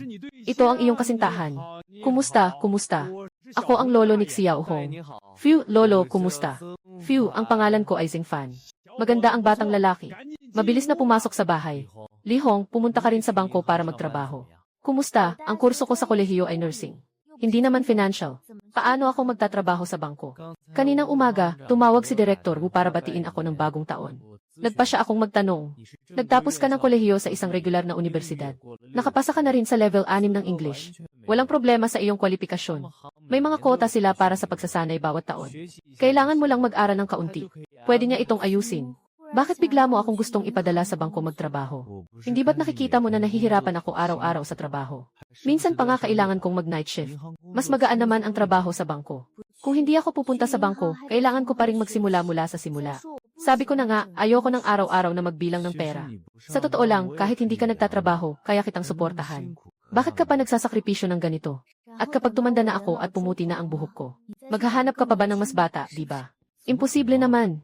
Ito ang iyong kasintahan. Kumusta, kumusta? Ako ang lolo ni Xiao Hong. Phew, lolo, kumusta? Phew, ang pangalan ko ay Zheng Fan. Maganda ang batang lalaki. Mabilis na pumasok sa bahay. Li Hong, pumunta ka rin sa bangko para magtrabaho. Kumusta? Ang kurso ko sa kolehiyo ay nursing. Hindi naman financial. Paano ako magtatrabaho sa bangko? Kaninang umaga, tumawag si Direktor Wu para batiin ako ng bagong taon. Nagpa siya akong magtanong. Nagtapos ka ng kolehiyo sa isang regular na universidad. Nakapasa ka na rin sa level 6 ng English. Walang problema sa iyong kwalifikasyon. May mga quota sila para sa pagsasanay bawat taon. Kailangan mo lang mag-aral ng kaunti. Pwede niya itong ayusin. Bakit bigla mo akong gustong ipadala sa bangko magtrabaho? Hindi ba't nakikita mo na nahihirapan ako araw-araw sa trabaho? Minsan pa nga kailangan kong mag-night shift. Mas magaan naman ang trabaho sa bangko. Kung hindi ako pupunta sa bangko, kailangan ko pa ring magsimula mula sa simula. Sabi ko na nga, ayoko ng araw-araw na magbilang ng pera. Sa totoo lang, kahit hindi ka nagtatrabaho, kaya kitang suportahan. Bakit ka pa nagsasakripisyo ng ganito? At kapag tumanda na ako at pumuti na ang buhok ko, maghahanap ka pa ba ng mas bata, di ba? Imposible naman.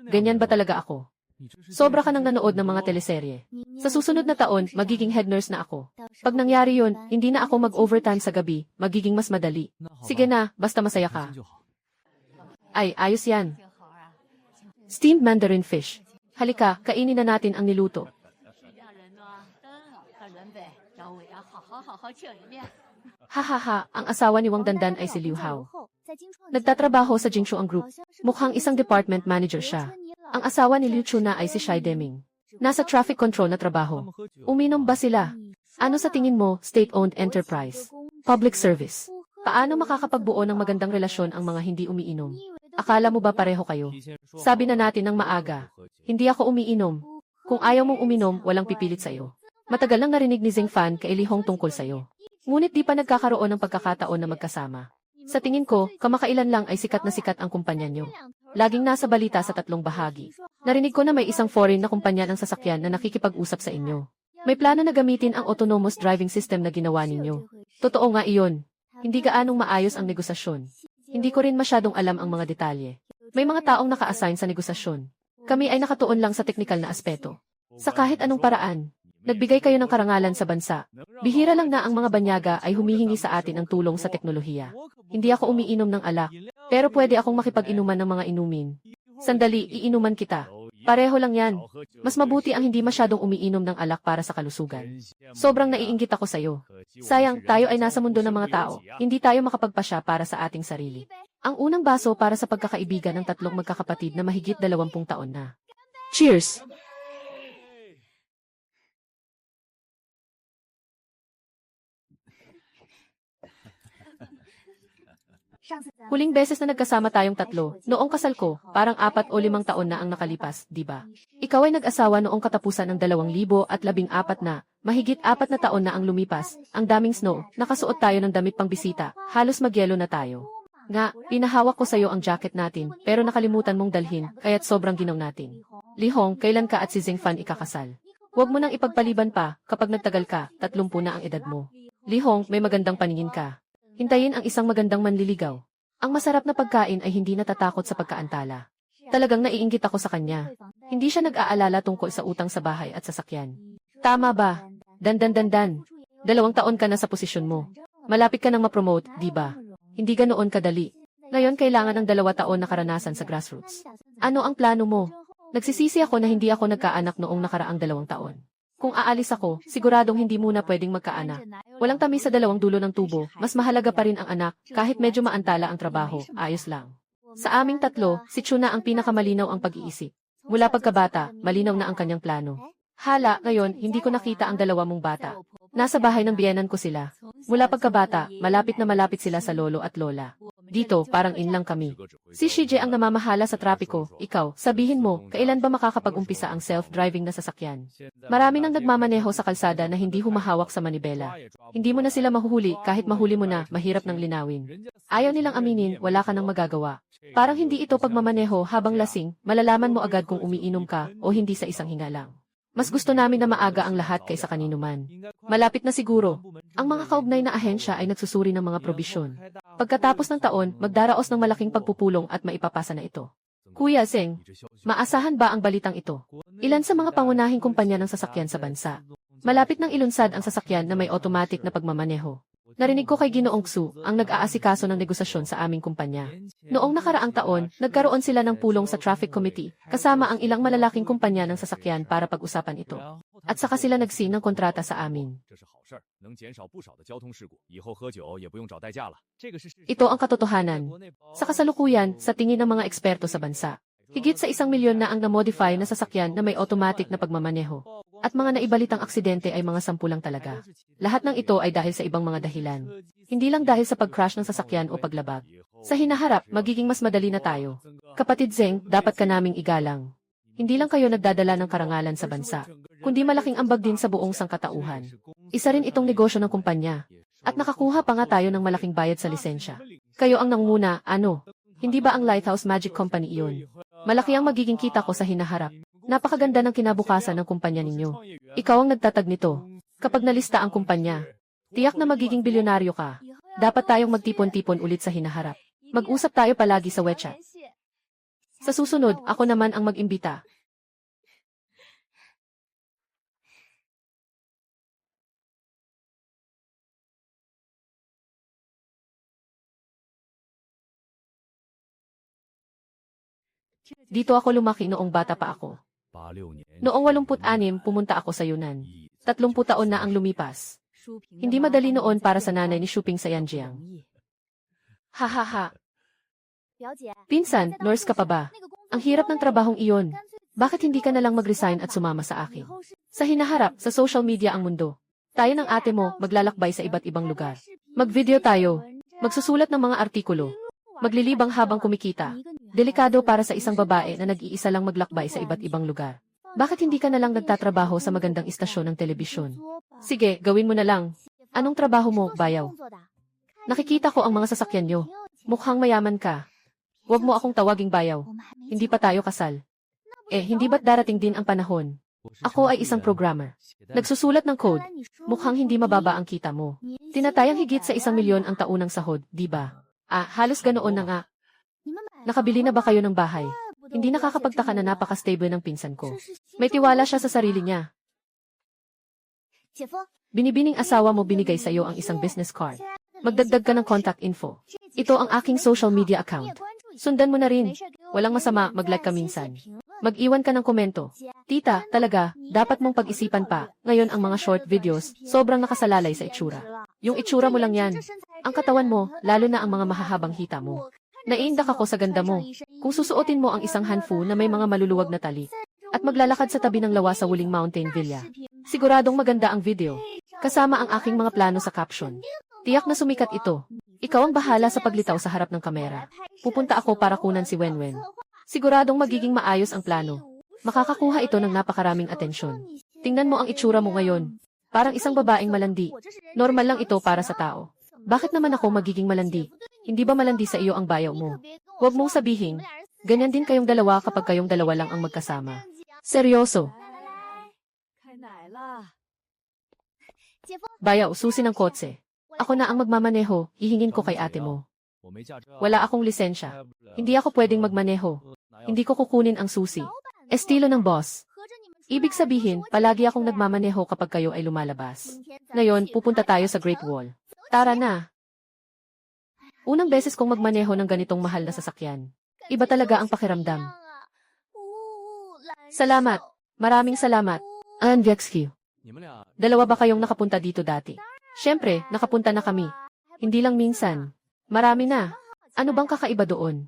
Ganyan ba talaga ako? Sobra ka nang nanood ng mga teleserye. Sa susunod na taon, magiging head nurse na ako. Pag nangyari yun, hindi na ako mag-overtime sa gabi, magiging mas madali. Sige na, basta masaya ka. Ay, ayos yan. Steamed mandarin fish. Halika, kainin na natin ang niluto. Hahaha, ang asawa ni Wang Dandan ay si Liu Hao. Nagtatrabaho sa Jingshuang Group. Mukhang isang department manager siya. Ang asawa ni Liu Chuna ay si Shai Deming. Nasa traffic control na trabaho. Uminom ba sila? Ano sa tingin mo, state-owned enterprise? Public service. Paano makakapagbuo ng magandang relasyon ang mga hindi umiinom? Akala mo ba pareho kayo? Sabi na natin ng maaga. Hindi ako umiinom. Kung ayaw mong uminom, walang pipilit sa'yo. Matagal nang narinig ni Zheng Fan kay Li Hong tungkol sa'yo. Ngunit di pa nagkakaroon ng pagkakataon na magkasama. Sa tingin ko, kamakailan lang ay sikat na sikat ang kumpanya nyo. Laging nasa balita sa 3 bahagi. Narinig ko na may isang foreign na kumpanya ng sasakyan na nakikipag-usap sa inyo. May plano na gamitin ang autonomous driving system na ginawa ninyo. Totoo nga iyon. Hindi gaanong maayos ang negosasyon. Hindi ko rin masyadong alam ang mga detalye. May mga taong naka-assign sa negosasyon. Kami ay nakatuon lang sa teknikal na aspeto. Sa kahit anong paraan, nagbigay kayo ng karangalan sa bansa. Bihira lang na ang mga banyaga ay humihingi sa atin ng tulong sa teknolohiya. Hindi ako umiinom ng alak, pero pwede akong makipag-inuman ng mga inumin. Sandali, iinuman kita. Pareho lang yan. Mas mabuti ang hindi masyadong umiinom ng alak para sa kalusugan. Sobrang naiinggit ako sa'yo. Sayang, tayo ay nasa mundo ng mga tao. Hindi tayo makapagpasya para sa ating sarili. Ang unang baso para sa pagkakaibigan ng 3 magkakapatid na mahigit 20 taon na. Cheers! Huling beses na nagkasama tayong 3, noong kasal ko, parang 4 o 5 taon na ang nakalipas, di ba? Ikaw ay nag-asawa noong katapusan ng 2014 na, mahigit 4 na taon na ang lumipas, ang daming snow, nakasuot tayo ng damit pang bisita, halos magyelo na tayo. Nga, pinahawak ko sa'yo ang jacket natin, pero nakalimutan mong dalhin, kaya't sobrang ginaw natin. Li Hong, kailan ka at si Zheng Fan ikakasal? Huwag mo nang ipagpaliban pa, kapag nagtagal ka, 30 na ang edad mo. Li Hong, may magandang paningin ka. Hintayin ang isang magandang manliligaw. Ang masarap na pagkain ay hindi natatakot sa pagkaantala. Talagang naiinggit ako sa kanya. Hindi siya nag-aalala tungkol sa utang sa bahay at sasakyan. Tama ba? Dandan. 2 taon ka na sa posisyon mo. Malapit ka nang ma-promote, di ba? Hindi ganoon kadali. Ngayon kailangan ng 2 taon na karanasan sa grassroots. Ano ang plano mo? Nagsisisi ako na hindi ako nagkaanak noong nakaraang 2 taon. Kung aalis ako, siguradong hindi muna pwedeng magkaanak. Walang tamis sa 2 dulo ng tubo, mas mahalaga pa rin ang anak, kahit medyo maantala ang trabaho, ayos lang. Sa aming 3, si Chuna ang pinakamalinaw ang pag-iisip. Mula pagkabata, malinaw na ang kanyang plano. Hala, ngayon, hindi ko nakita ang 2 mong bata. Nasa bahay ng biyenan ko sila. Mula pagkabata, malapit na malapit sila sa lolo at lola. Dito, parang in lang kami. Si Shije ang namamahala sa trapiko, ikaw, sabihin mo, kailan ba makakapag-umpisa ang self-driving na sasakyan? Marami nang nagmamaneho sa kalsada na hindi humahawak sa manibela. Hindi mo na sila mahuhuli, kahit mahuli mo na, mahirap nang linawin. Ayaw nilang aminin, wala ka nang magagawa. Parang hindi ito pagmamaneho habang lasing, malalaman mo agad kung umiinom ka o hindi sa isang hinga lang. Mas gusto namin na maaga ang lahat kaysa kanino man. Malapit na siguro. Ang mga kaugnay na ahensya ay nagsusuri ng mga probisyon. Pagkatapos ng taon, magdaraos ng malaking pagpupulong at maipapasa na ito. Kuya Zeng, maasahan ba ang balitang ito? Ilan sa mga pangunahing kumpanya ng sasakyan sa bansa? Malapit nang ilunsad ang sasakyan na may automatic na pagmamaneho. Narinig ko kay Ginoong Xu, ang nag-aasikaso ng negosasyon sa aming kumpanya. Noong nakaraang taon, nagkaroon sila ng pulong sa Traffic Committee, kasama ang ilang malalaking kumpanya ng sasakyan para pag-usapan ito. At saka sila nagsin ng kontrata sa amin. Ito ang katotohanan. Sa kasalukuyan, sa tingin ng mga eksperto sa bansa, higit sa 1 milyon na ang na-modify na sasakyan na may automatic na pagmamaneho. At mga naibalitang aksidente ay mga 10 lang talaga. Lahat ng ito ay dahil sa ibang mga dahilan. Hindi lang dahil sa pag-crash ng sasakyan o paglabag. Sa hinaharap, magiging mas madali na tayo. Kapatid Zeng, dapat ka naming igalang. Hindi lang kayo nagdadala ng karangalan sa bansa, kundi malaking ambag din sa buong sangkatauhan. Isa rin itong negosyo ng kumpanya. At nakakuha pa nga tayo ng malaking bayad sa lisensya. Kayo ang nangunguna, ano? Hindi ba ang Lighthouse Magic Company iyon? Malaki ang magiging kita ko sa hinaharap. Napakaganda ng kinabukasan ng kumpanya ninyo. Ikaw ang nagtatag nito. Kapag nalista ang kumpanya, tiyak na magiging bilyonaryo ka. Dapat tayong magtipon-tipon ulit sa hinaharap. Mag-usap tayo palagi sa WeChat. Sa susunod, ako naman ang mag-imbita. Dito ako lumaki noong bata pa ako. Noong 86, pumunta ako sa Yunnan. 30 taon na ang lumipas. Hindi madali noon para sa nanay ni Shuping sa Yanjiang. Hahaha. Pinsan, nurse ka pa ba? Ang hirap ng trabahong iyon. Bakit hindi ka na lang mag-resign at sumama sa akin? Sa hinaharap, sa social media ang mundo. Tayo ng ate mo, maglalakbay sa iba't ibang lugar. Mag-video tayo. Magsusulat ng mga artikulo. Maglilibang habang kumikita. Delikado para sa isang babae na nag-iisa lang maglakbay sa iba't ibang lugar. Bakit hindi ka na lang nagtatrabaho sa magandang istasyon ng telebisyon? Sige, gawin mo na lang. Anong trabaho mo, bayaw? Nakikita ko ang mga sasakyan nyo. Mukhang mayaman ka. Huwag mo akong tawaging bayaw. Hindi pa tayo kasal. Hindi ba't darating din ang panahon? Ako ay isang programmer. Nagsusulat ng code. Mukhang hindi mababa ang kita mo. Tinatayang higit sa 1 milyon ang taunang sahod, di ba? Halos ganoon na nga. Nakabili na ba kayo ng bahay? Hindi nakakapagtaka na napaka-stable ng pinsan ko. May tiwala siya sa sarili niya. Binibining asawa mo binigay sa iyo ang isang business card. Magdagdag ka ng contact info. Ito ang aking social media account. Sundan mo na rin. Walang masama, mag-like ka minsan. Mag-iwan ka ng komento. Tita, talaga, dapat mong pag-isipan pa. Ngayon ang mga short videos, sobrang nakasalalay sa itsura. Yung itsura mo lang yan. Ang katawan mo, lalo na ang mga mahahabang hita mo. Naiindak ako sa ganda mo. Kung susuotin mo ang isang hanfu na may mga maluluwag na tali, at maglalakad sa tabi ng lawa sa Wuling Mountain Villa, siguradong maganda ang video. Kasama ang aking mga plano sa caption. Tiyak na sumikat ito. Ikaw ang bahala sa paglitaw sa harap ng kamera. Pupunta ako para kunan si Wenwen. Siguradong magiging maayos ang plano. Makakakuha ito ng napakaraming atensyon. Tingnan mo ang itsura mo ngayon. Parang isang babaeng malandi. Normal lang ito para sa tao. Bakit naman ako magiging malandi? Hindi ba malandi sa iyo ang bayaw mo? Huwag mong sabihin, ganyan din kayong dalawa kapag kayong dalawa lang ang magkasama. Seryoso. Bayaw, susi ng kotse. Ako na ang magmamaneho, hihingin ko kay ate mo. Wala akong lisensya. Hindi ako pwedeng magmaneho. Hindi ko kukunin ang susi. Estilo ng boss. Ibig sabihin, palagi akong nagmamaneho kapag kayo ay lumalabas. Ngayon, pupunta tayo sa Great Wall. Tara na! Unang beses kong magmaneho ng ganitong mahal na sasakyan. Iba talaga ang pakiramdam. Salamat. Maraming salamat. Anvexq. Dalawa ba kayong nakapunta dito dati? Siyempre, nakapunta na kami. Hindi lang minsan. Marami na. Ano bang kakaiba doon?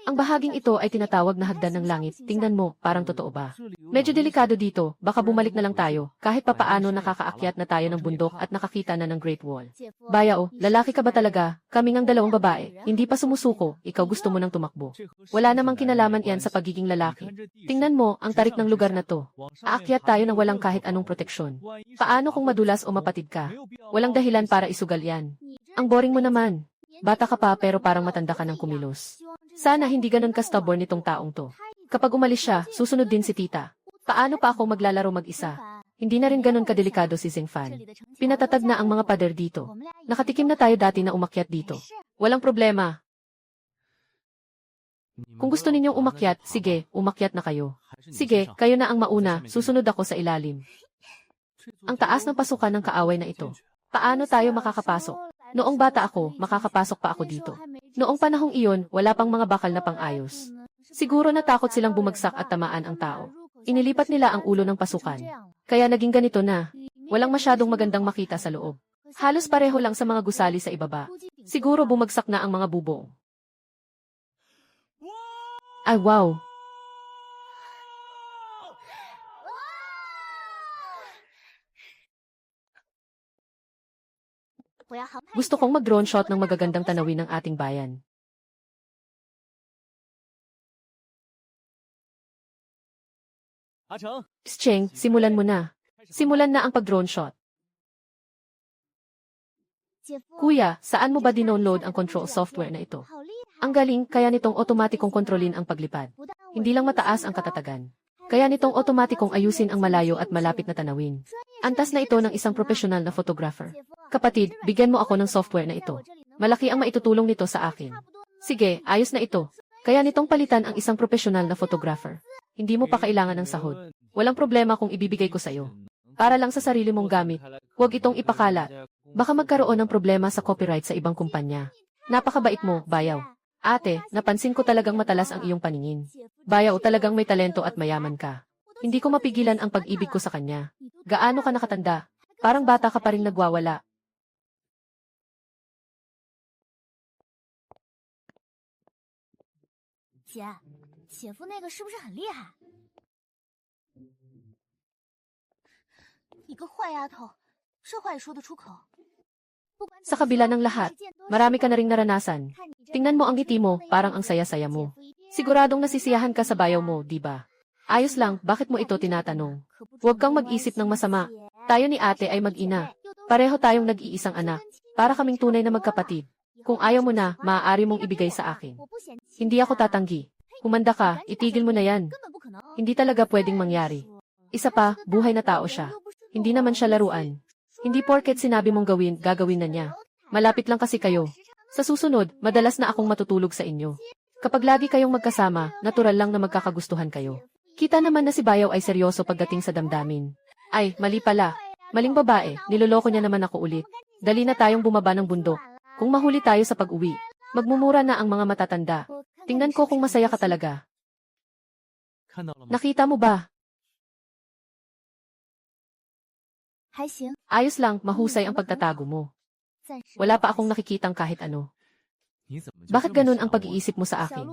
Ang bahaging ito ay tinatawag na hagdan ng langit. Tingnan mo, parang totoo ba? Medyo delikado dito, baka bumalik na lang tayo, kahit papaano nakakaakyat na tayo ng bundok at nakakita na ng Great Wall. Bayao, lalaki ka ba talaga? Kaming ang dalawang babae, hindi pa sumusuko, ikaw gusto mo nang tumakbo. Wala namang kinalaman yan sa pagiging lalaki. Tingnan mo, ang tarik ng lugar na to. Aakyat tayo ng walang kahit anong proteksyon. Paano kung madulas o mapatid ka? Walang dahilan para isugal yan. Ang boring mo naman. Bata ka pa pero parang matanda ka ng kumilos. Sana hindi ganun ka-stubborn nitong taong to. Kapag umalis siya, susunod din si tita. Paano pa ako maglalaro mag-isa? Hindi na rin ganun kadelikado si Zhengfan. Pinatatag na ang mga pader dito. Nakatikim na tayo dati na umakyat dito. Walang problema. Kung gusto ninyong umakyat, sige, umakyat na kayo. Sige, kayo na ang mauna, susunod ako sa ilalim. Ang taas ng pasukan ng kaaway na ito. Paano tayo makakapasok? Noong bata ako, makakapasok pa ako dito. Noong panahong iyon, wala pang mga bakal na pang-ayos. Siguro natakot silang bumagsak at tamaan ang tao. Inilipat nila ang ulo ng pasukan. Kaya naging ganito na. Walang masyadong magandang makita sa loob. Halos pareho lang sa mga gusali sa ibaba. Siguro bumagsak na ang mga bubong. Ay wow! Gusto kong mag-drone shot ng magagandang tanawin ng ating bayan. Cheng, simulan mo na. Simulan na ang pag-drone shot. Kuya, saan mo ba dinownload ang control software na ito? Ang galing, kaya nitong otomatikong kontrolin ang paglipad. Hindi lang mataas ang katatagan. Kaya nitong otomatikong ayusin ang malayo at malapit na tanawin. Antas na ito ng isang profesional na photographer. Kapatid, bigyan mo ako ng software na ito. Malaki ang maitutulong nito sa akin. Sige, ayos na ito. Kaya nitong palitan ang isang profesional na photographer. Hindi mo pa kailangan ng sahod. Walang problema kung ibibigay ko sa'yo. Para lang sa sarili mong gamit. Huwag itong ipakalat. Baka magkaroon ng problema sa copyright sa ibang kumpanya. Napakabait mo, Bayaw. Ate, napansin ko talagang matalas ang iyong paningin. Bayaw, talagang may talento at mayaman ka. Hindi ko mapigilan ang pag-ibig ko sa kanya. Gaano ka nakatanda? Parang bata ka pa rin nagwawala. Sa kabila ng lahat, marami ka na ring naranasan. Tingnan mo ang ngiti mo, parang ang saya-saya mo. Siguradong nasisiyahan ka sa bayaw mo, di ba? Ayos lang, bakit mo ito tinatanong? Huwag kang mag-isip ng masama. Tayo ni ate ay mag-ina. Pareho tayong nag-iisang anak. Para kaming tunay na magkapatid. Kung ayaw mo na, maaari mong ibigay sa akin. Hindi ako tatanggi. Humanda ka, itigil mo na yan. Hindi talaga pwedeng mangyari. Isa pa, buhay na tao siya. Hindi naman siya laruan. Hindi porket sinabi mong gawin, gagawin na niya. Malapit lang kasi kayo. Sa susunod, madalas na akong matutulog sa inyo. Kapag lagi kayong magkasama, natural lang na magkakagustuhan kayo. Kita naman na si Bayaw ay seryoso pagdating sa damdamin. Ay, mali pala. Maling babae, niloloko niya naman ako ulit. Dali na tayong bumaba ng bundok. Kung mahuli tayo sa pag-uwi, magmumura na ang mga matatanda. Tingnan ko kung masaya ka talaga. Nakita mo ba? Ayos lang, mahusay ang pagtatago mo. Wala pa akong nakikitang kahit ano. Bakit ganun ang pag-iisip mo sa akin?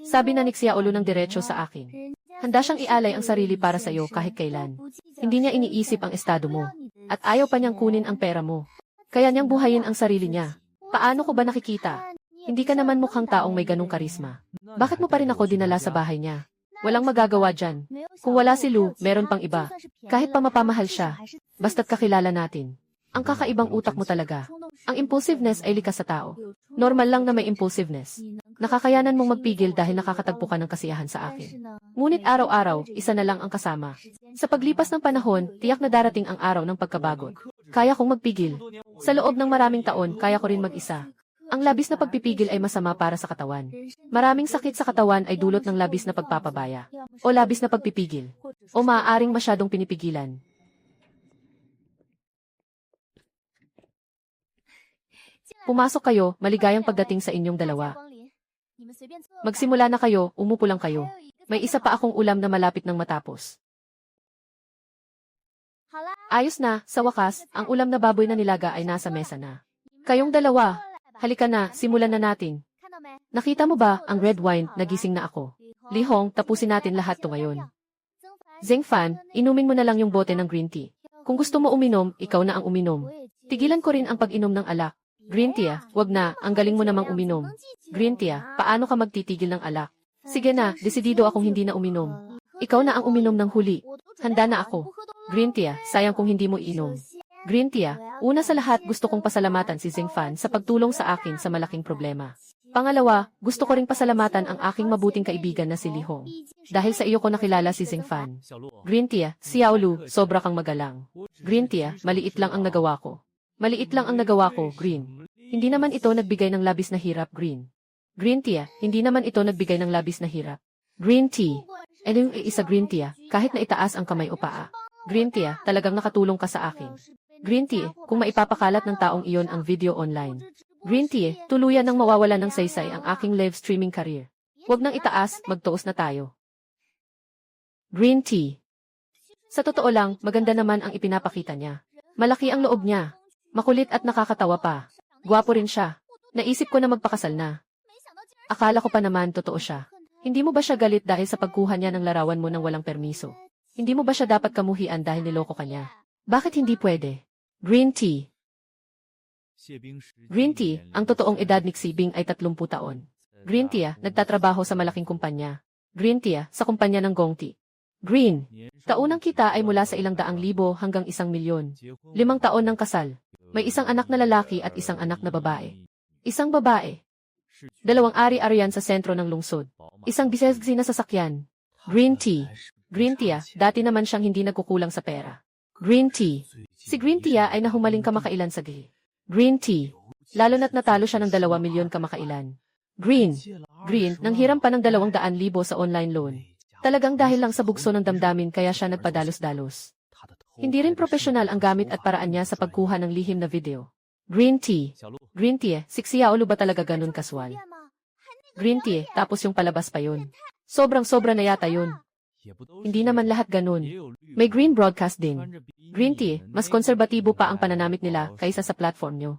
Sabi na ni Xiaolu ng diretso sa akin. Handa siyang ialay ang sarili para sa iyo kahit kailan. Hindi niya iniisip ang estado mo. At ayaw pa niyang kunin ang pera mo. Kaya niyang buhayin ang sarili niya. Paano ko ba nakikita? Hindi ka naman mukhang taong may ganung karisma. Bakit mo pa rin ako dinala sa bahay niya? Walang magagawa dyan. Kung wala si Lu, meron pang iba. Kahit pa mapamahal siya, basta't kakilala natin. Ang kakaibang utak mo talaga. Ang impulsiveness ay likas sa tao. Normal lang na may impulsiveness. Nakakayanan mong magpigil dahil nakakatagpo ka ng kasiyahan sa akin. Ngunit araw-araw, isa na lang ang kasama. Sa paglipas ng panahon, tiyak na darating ang araw ng pagkabagot. Kaya kong magpigil. Sa loob ng maraming taon, kaya ko rin mag-isa. Ang labis na pagpipigil ay masama para sa katawan. Maraming sakit sa katawan ay dulot ng labis na pagpapabaya, o labis na pagpipigil, o maaaring masyadong pinipigilan. Pumasok kayo, maligayang pagdating sa inyong dalawa. Magsimula na kayo, umupo lang kayo. May isa pa akong ulam na malapit ng matapos. Ayos na, sa wakas, ang ulam na baboy na nilaga ay nasa mesa na. Kayong dalawa, halika na, simulan na natin. Nakita mo ba, ang red wine, nagising na ako. Li Hong, tapusin natin lahat to ngayon. Zheng Fan, inumin mo na lang yung bote ng green tea. Kung gusto mo uminom, ikaw na ang uminom. Tigilan ko rin ang pag-inom ng alak. Green tea, wag na, ang galing mo namang uminom. Green tea, paano ka magtitigil ng alak? Sige na, desidido akong hindi na uminom. Ikaw na ang uminom ng huli. Handa na ako. Green tea, sayang kung hindi mo inom. Green tea, una sa lahat gusto kong pasalamatan si Zheng Fan sa pagtulong sa akin sa malaking problema. Pangalawa, gusto ko ring pasalamatan ang aking mabuting kaibigan na si Li Hong. Dahil sa iyo ko nakilala si Zheng Fan. Green tea, Xiao Lu, sobra kang magalang. Green tea, maliit lang ang nagawa ko. Maliit lang ang nagawa ko, Green. Hindi naman ito nagbigay ng labis na hirap, Green. Green tea, hindi naman ito nagbigay ng labis na hirap. Green tea. E yung isa green tea, kahit na itaas ang kamay o paa. Green tea, talagang nakatulong ka sa akin. Green tea, kung maipapakalat ng taong iyon ang video online. Green tea, tuluyan nang mawawala ng saysay ang aking live streaming career. Huwag nang itaas, magtuos na tayo. Green tea. Sa totoo lang, maganda naman ang ipinapakita niya. Malaki ang loob niya. Makulit at nakakatawa pa. Gwapo rin siya. Naisip ko na magpakasal na. Akala ko pa naman totoo siya. Hindi mo ba siya galit dahil sa pagkuha niya ng larawan mo ng walang permiso? Hindi mo ba siya dapat kamuhian dahil niloko ka niya? Bakit hindi pwede? Green tea. Green tea, ang totoong edad ni Xibing ay 30 taon. Green tea, nagtatrabaho sa malaking kumpanya. Green tea, sa kumpanya ng Gongti. Green. Taunang kita ay mula sa ilang daang libo hanggang 1,000,000. 5 taon ng kasal. May isang anak na lalaki at isang anak na babae. Isang babae. 2 ari-arian sa sentro ng lungsod. Isang bisesgsi na sasakyan. Green tea. Green tea, dati naman siyang hindi nagkukulang sa pera. Green tea. Si Green tea ay nahumaling kamakailan sa gihi. Green tea. Lalo na't natalo siya ng 2 milyon kamakailan. Green. Green, nanghiram pa ng 200,000 sa online loan. Talagang dahil lang sa bugso ng damdamin kaya siya nagpadalos-dalos. Hindi rin profesional ang gamit at paraan niya sa pagkuha ng lihim na video. Green tea. Green tea, si Xiao Lu ba talaga ganun kaswal? Green tea, tapos yung palabas pa yun. Sobrang-sobra na yata yun. Hindi naman lahat ganun. May green broadcast din. Green tea, mas konserbatibo pa ang pananamit nila kaysa sa platform nyo.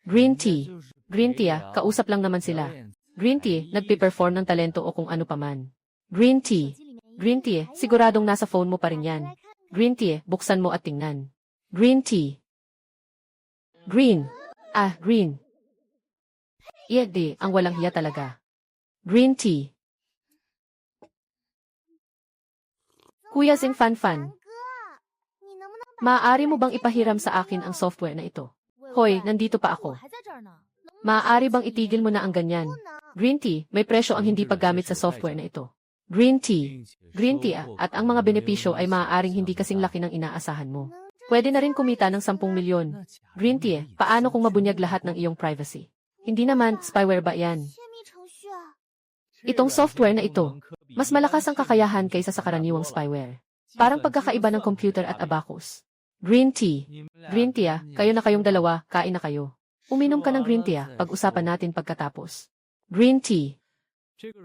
Green tea. Green tea, kausap lang naman sila. Green tea, nagpe-perform ng talento o kung ano paman. Green tea. Green tea, siguradong nasa phone mo pa rin yan. Green tea, buksan mo at tingnan. Green tea. Green. Green. Di, ang walang hiya talaga. Green tea. Kuya Zheng Fan, maaari mo bang ipahiram sa akin ang software na ito? Hoy, nandito pa ako. Maaari bang itigil mo na ang ganyan? Green tea, may presyo ang hindi paggamit sa software na ito. Green tea. Green tea at ang mga benepisyo ay maaaring hindi kasing laki ng inaasahan mo. Pwede na rin kumita ng 10 milyon. Green tea, paano kung mabunyag lahat ng iyong privacy? Hindi naman, spyware ba yan? Itong software na ito, mas malakas ang kakayahan kaysa sa karaniwang spyware. Parang pagkakaiba ng computer at abacus. Green tea. Green tea, kayo na kayong dalawa, kain na kayo. Uminom ka ng green tea, pag-usapan natin pagkatapos. Green tea.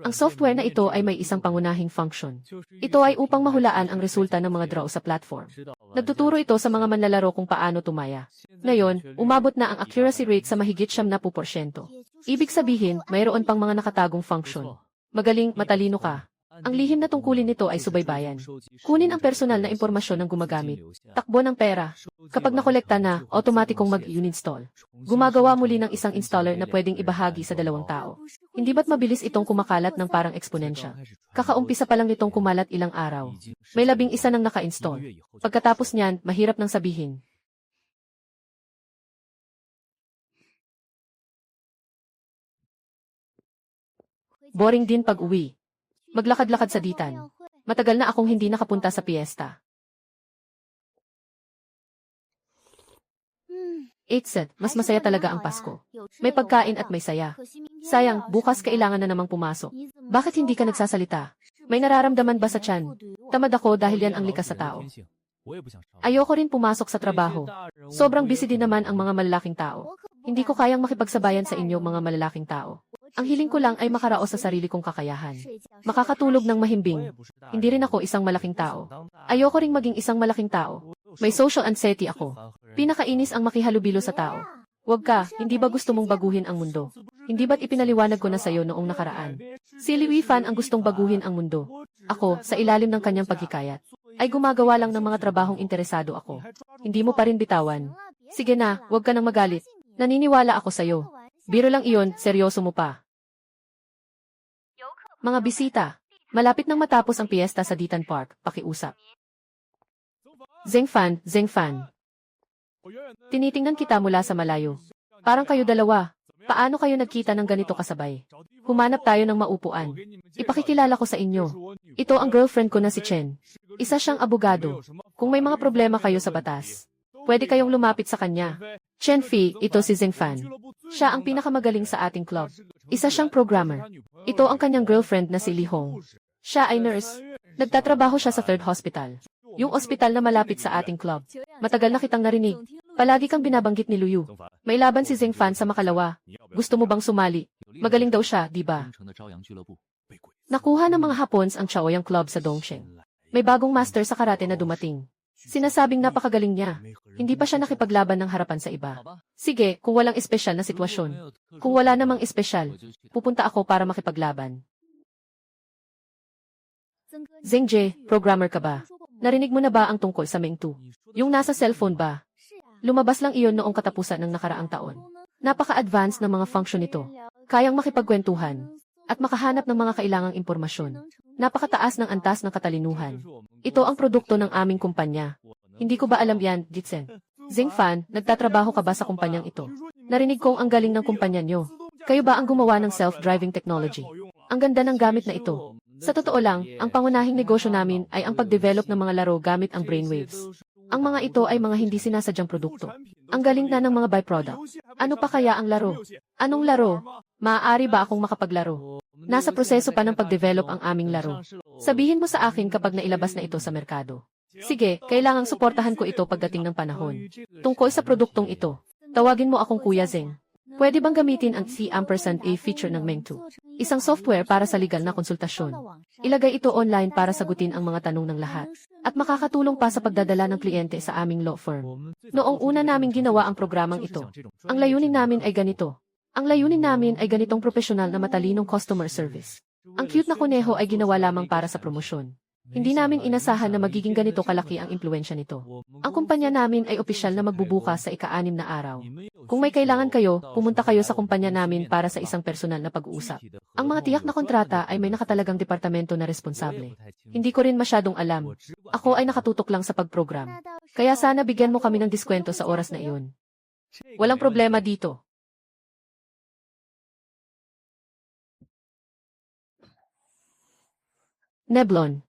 Ang software na ito ay may isang pangunahing function. Ito ay upang mahulaan ang resulta ng mga draw sa platform. Nagtuturo ito sa mga manlalaro kung paano tumaya. Ngayon, umabot na ang accuracy rate sa mahigit 70%. Ibig sabihin, mayroon pang mga nakatagong function. Magaling, matalino ka. Ang lihim na tungkulin nito ay subaybayan. Kunin ang personal na impormasyon ng gumagamit. Takbo ng pera. Kapag nakolekta na, automatikong mag-uninstall. Gumagawa muli ng isang installer na pwedeng ibahagi sa 2 tao. Hindi ba't mabilis itong kumakalat ng parang eksponensya? Kakaumpisa pa lang nitong kumalat ilang araw. May 11 nang naka-install. Pagkatapos niyan, mahirap nang sabihin. Boring din pag-uwi. Maglakad-lakad sa ditan. Matagal na akong hindi nakapunta sa piyesta. 8 mas masaya talaga ang Pasko. May pagkain at may saya. Sayang, bukas kailangan na namang pumasok. Bakit hindi ka nagsasalita? May nararamdaman ba sa tiyan? Tamad ako dahil yan ang likas sa tao. Ayoko rin pumasok sa trabaho. Sobrang busy din naman ang mga malalaking tao. Hindi ko kayang makipagsabayan sa inyo mga malalaking tao. Ang hiling ko lang ay makaraos sa sarili kong kakayahan. Makakatulog ng mahimbing. Hindi rin ako isang malaking tao. Ayoko ring maging isang malaking tao. May social anxiety ako. Pinakainis ang makihalubilo sa tao. Huwag ka, hindi ba gusto mong baguhin ang mundo? Hindi ba't ipinaliwanag ko na sa'yo noong nakaraan? Si Liu Fan ang gustong baguhin ang mundo. Ako, sa ilalim ng kanyang paghikayat, ay gumagawa lang ng mga trabahong interesado ako. Hindi mo pa rin bitawan. Sige na, huwag ka nang magalit. Naniniwala ako sa'yo. Biro lang iyon, seryoso mo pa. Mga bisita, malapit nang matapos ang piyesta sa Ditan Park, pakiusap. Zeng Fan. Tinitingnan kita mula sa malayo. Parang kayo dalawa. Paano kayo nagkita ng ganito kasabay? Humanap tayo ng maupuan. Ipakikilala ko sa inyo. Ito ang girlfriend ko na si Chen. Isa siyang abogado. Kung may mga problema kayo sa batas, pwede kayong lumapit sa kanya. Chen Fi, ito si Zeng Fan. Siya ang pinakamagaling sa ating club. Isa siyang programmer. Ito ang kanyang girlfriend na si Li Hong. Siya ay nurse. Nagtatrabaho siya sa Third Hospital. Yung ospital na malapit sa ating club. Matagal na kitang narinig. Palagi kang binabanggit ni Luyu. May laban si Zeng Fan sa Makalawa. Gusto mo bang sumali? Magaling daw siya, di ba? Nakuha ng mga Hapons ang Chaoyang Club sa Dongsheng. May bagong master sa karate na dumating. Sinasabing napakagaling niya. Hindi pa siya nakipaglaban ng harapan sa iba. Sige, kung walang espesyal na sitwasyon. Kung wala namang espesyal, pupunta ako para makipaglaban. Zeng Je, programmer ka ba? Narinig mo na ba ang tungkol sa Meng Tu? Yung nasa cellphone ba? Lumabas lang iyon noong katapusan ng nakaraang taon. Napaka-advanced ng mga function nito. Kayang makipagkwentuhan at makahanap ng mga kailangang impormasyon. Napakataas ng antas ng katalinuhan. Ito ang produkto ng aming kumpanya. Hindi ko ba alam yan, Jitsen? Zeng Fan, nagtatrabaho ka ba sa kumpanyang ito? Narinig kong ang galing ng kumpanya nyo. Kayo ba ang gumawa ng self-driving technology? Ang ganda ng gamit na ito. Sa totoo lang, ang pangunahing negosyo namin ay ang pag-develop ng mga laro gamit ang brainwaves. Ang mga ito ay mga hindi sinasadyang produkto. Ang galing na ng mga byproduct. Ano pa kaya ang laro? Anong laro? Maaari ba akong makapaglaro? Nasa proseso pa ng pag-develop ang aming laro. Sabihin mo sa akin kapag nailabas na ito sa merkado. Sige, kailangang suportahan ko ito pagdating ng panahon. Tungkol sa produktong ito, tawagin mo akong Kuya Zeng. Pwede bang gamitin ang C*A feature ng Meng Tu? Isang software para sa legal na konsultasyon. Ilagay ito online para sagutin ang mga tanong ng lahat. At makakatulong pa sa pagdadala ng kliyente sa aming law firm. Noong una naming ginawa ang programang ito, ang layunin namin ay ganito. Ang layunin namin ay ganitong profesional na matalinong customer service. Ang cute na kuneho ay ginawa lamang para sa promosyon. Hindi namin inasahan na magiging ganito kalaki ang impluensya nito. Ang kumpanya namin ay opisyal na magbubukas sa ika-6 na araw. Kung may kailangan kayo, pumunta kayo sa kumpanya namin para sa isang personal na pag-uusap. Ang mga tiyak na kontrata ay may nakatalagang departamento na responsable. Hindi ko rin masyadong alam. Ako ay nakatutok lang sa pag-program. Kaya sana bigyan mo kami ng diskwento sa oras na iyon. Walang problema dito. Neblon.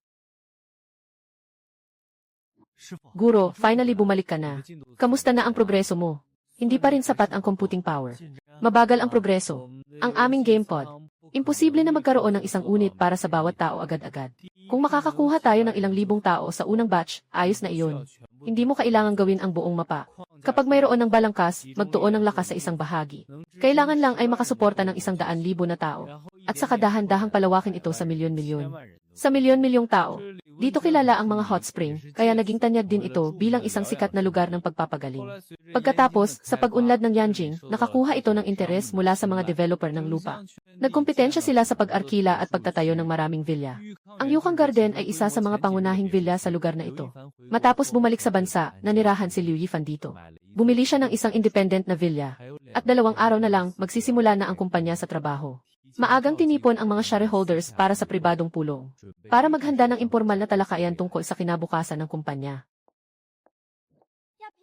Guro, finally bumalik ka na. Kamusta na ang progreso mo? Hindi pa rin sapat ang computing power. Mabagal ang progreso. Ang aming GamePod. Imposible na magkaroon ng isang unit para sa bawat tao agad-agad. Kung makakakuha tayo ng ilang libong tao sa unang batch, ayos na iyon. Hindi mo kailangang gawin ang buong mapa. Kapag mayroon ng balangkas, magtuon ng lakas sa isang bahagi. Kailangan lang ay makasuporta ng 100,000 na tao. At sa dahan-dahang palawakin ito sa milyon-milyon. Sa milyon-milyong tao. Dito kilala ang mga hot spring, kaya naging tanyag din ito bilang isang sikat na lugar ng pagpapagaling. Pagkatapos, sa pag-unlad ng Yanjing, nakakuha ito ng interes mula sa mga developer ng lupa. Nagkumpetensya sila sa pag-arkila at pagtatayo ng maraming villa. Ang Yukang Garden ay isa sa mga pangunahing villa sa lugar na ito. Matapos bumalik sa bansa, nanirahan si Liu Yifan dito. Bumili siya ng isang independent na villa. At 2 araw na lang, magsisimula na ang kumpanya sa trabaho. Maagang tinipon ang mga shareholders para sa pribadong pulong. Para maghanda ng impormal na talakayan tungkol sa kinabukasan ng kumpanya.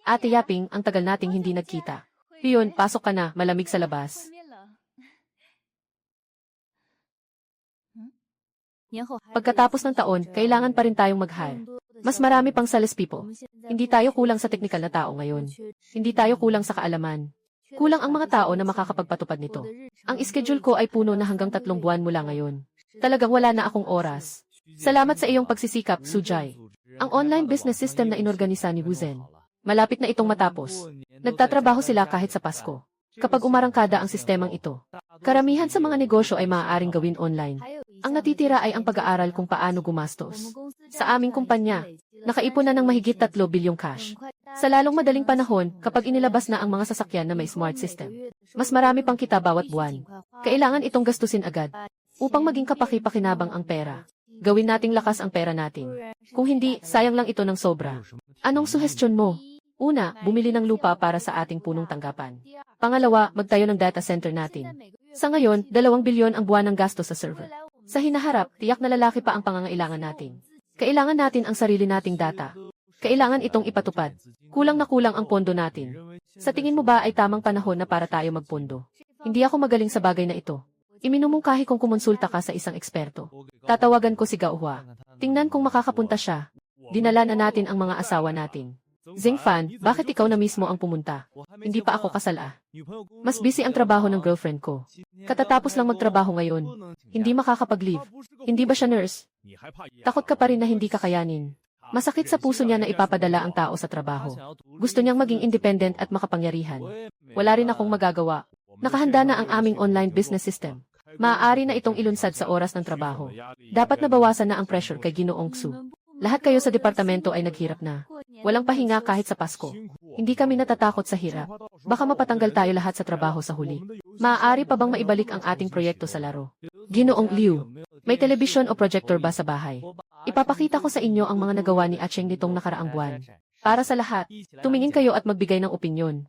Ate Yaping, ang tagal nating hindi nagkita. Piyon, pasok ka na, malamig sa labas. Pagkatapos ng taon, kailangan pa rin tayong mag-hire. Mas marami pang salespeople. Hindi tayo kulang sa teknikal na tao ngayon. Hindi tayo kulang sa kaalaman. Kulang ang mga tao na makakapagpatupad nito. Ang schedule ko ay puno na hanggang 3 buwan mula ngayon. Talagang wala na akong oras. Salamat sa iyong pagsisikap, Sujay. Ang online business system na inorganisa ni Wuzen. Malapit na itong matapos. Nagtatrabaho sila kahit sa Pasko. Kapag umarangkada ang sistemang ito, karamihan sa mga negosyo ay maaaring gawin online. Ang natitira ay ang pag-aaral kung paano gumastos. Sa aming kumpanya, nakaipon na ng mahigit 3 bilyong cash. Sa lalong madaling panahon, kapag inilabas na ang mga sasakyan na may smart system, mas marami pang kita bawat buwan. Kailangan itong gastusin agad. Upang maging kapaki-pakinabang ang pera, gawin nating lakas ang pera natin. Kung hindi, sayang lang ito ng sobra. Anong suhestyon mo? Una, bumili ng lupa para sa ating punong tanggapan. Pangalawa, magtayo ng data center natin. Sa ngayon, 2 bilyon ang buwan ng gasto sa server. Sa hinaharap, tiyak na lalaki pa ang pangangailangan natin. Kailangan natin ang sarili nating data. Kailangan itong ipatupad. Kulang na kulang ang pondo natin. Sa tingin mo ba ay tamang panahon na para tayo magpondo? Hindi ako magaling sa bagay na ito. Iminumungkahi kong kumonsulta ka sa isang eksperto. Tatawagan ko si Gauhua. Tingnan kung makakapunta siya. Dinala na natin ang mga asawa natin. Zingfan, bakit ikaw na mismo ang pumunta? Hindi pa ako kasal ah. Mas busy ang trabaho ng girlfriend ko. Katatapos lang magtrabaho ngayon. Hindi makakapag-leave. Hindi ba siya nurse? Takot ka pa rin na hindi kakayanin. Masakit sa puso niya na ipapadala ang tao sa trabaho. Gusto niyang maging independent at makapangyarihan. Wala rin akong magagawa. Nakahanda na ang aming online business system. Maaari na itong ilunsad sa oras ng trabaho. Dapat nabawasan na ang pressure kay Ginoong Xu. Lahat kayo sa departamento ay naghirap na. Walang pahinga kahit sa Pasko. Hindi kami natatakot sa hirap. Baka mapatanggal tayo lahat sa trabaho sa huli. Maaari pa bang maibalik ang ating proyekto sa laro? Ginoong Liu, may telebisyon o projector ba sa bahay? Ipapakita ko sa inyo ang mga nagawa ni Acheng nitong nakaraang buwan. Para sa lahat, tumingin kayo at magbigay ng opinyon.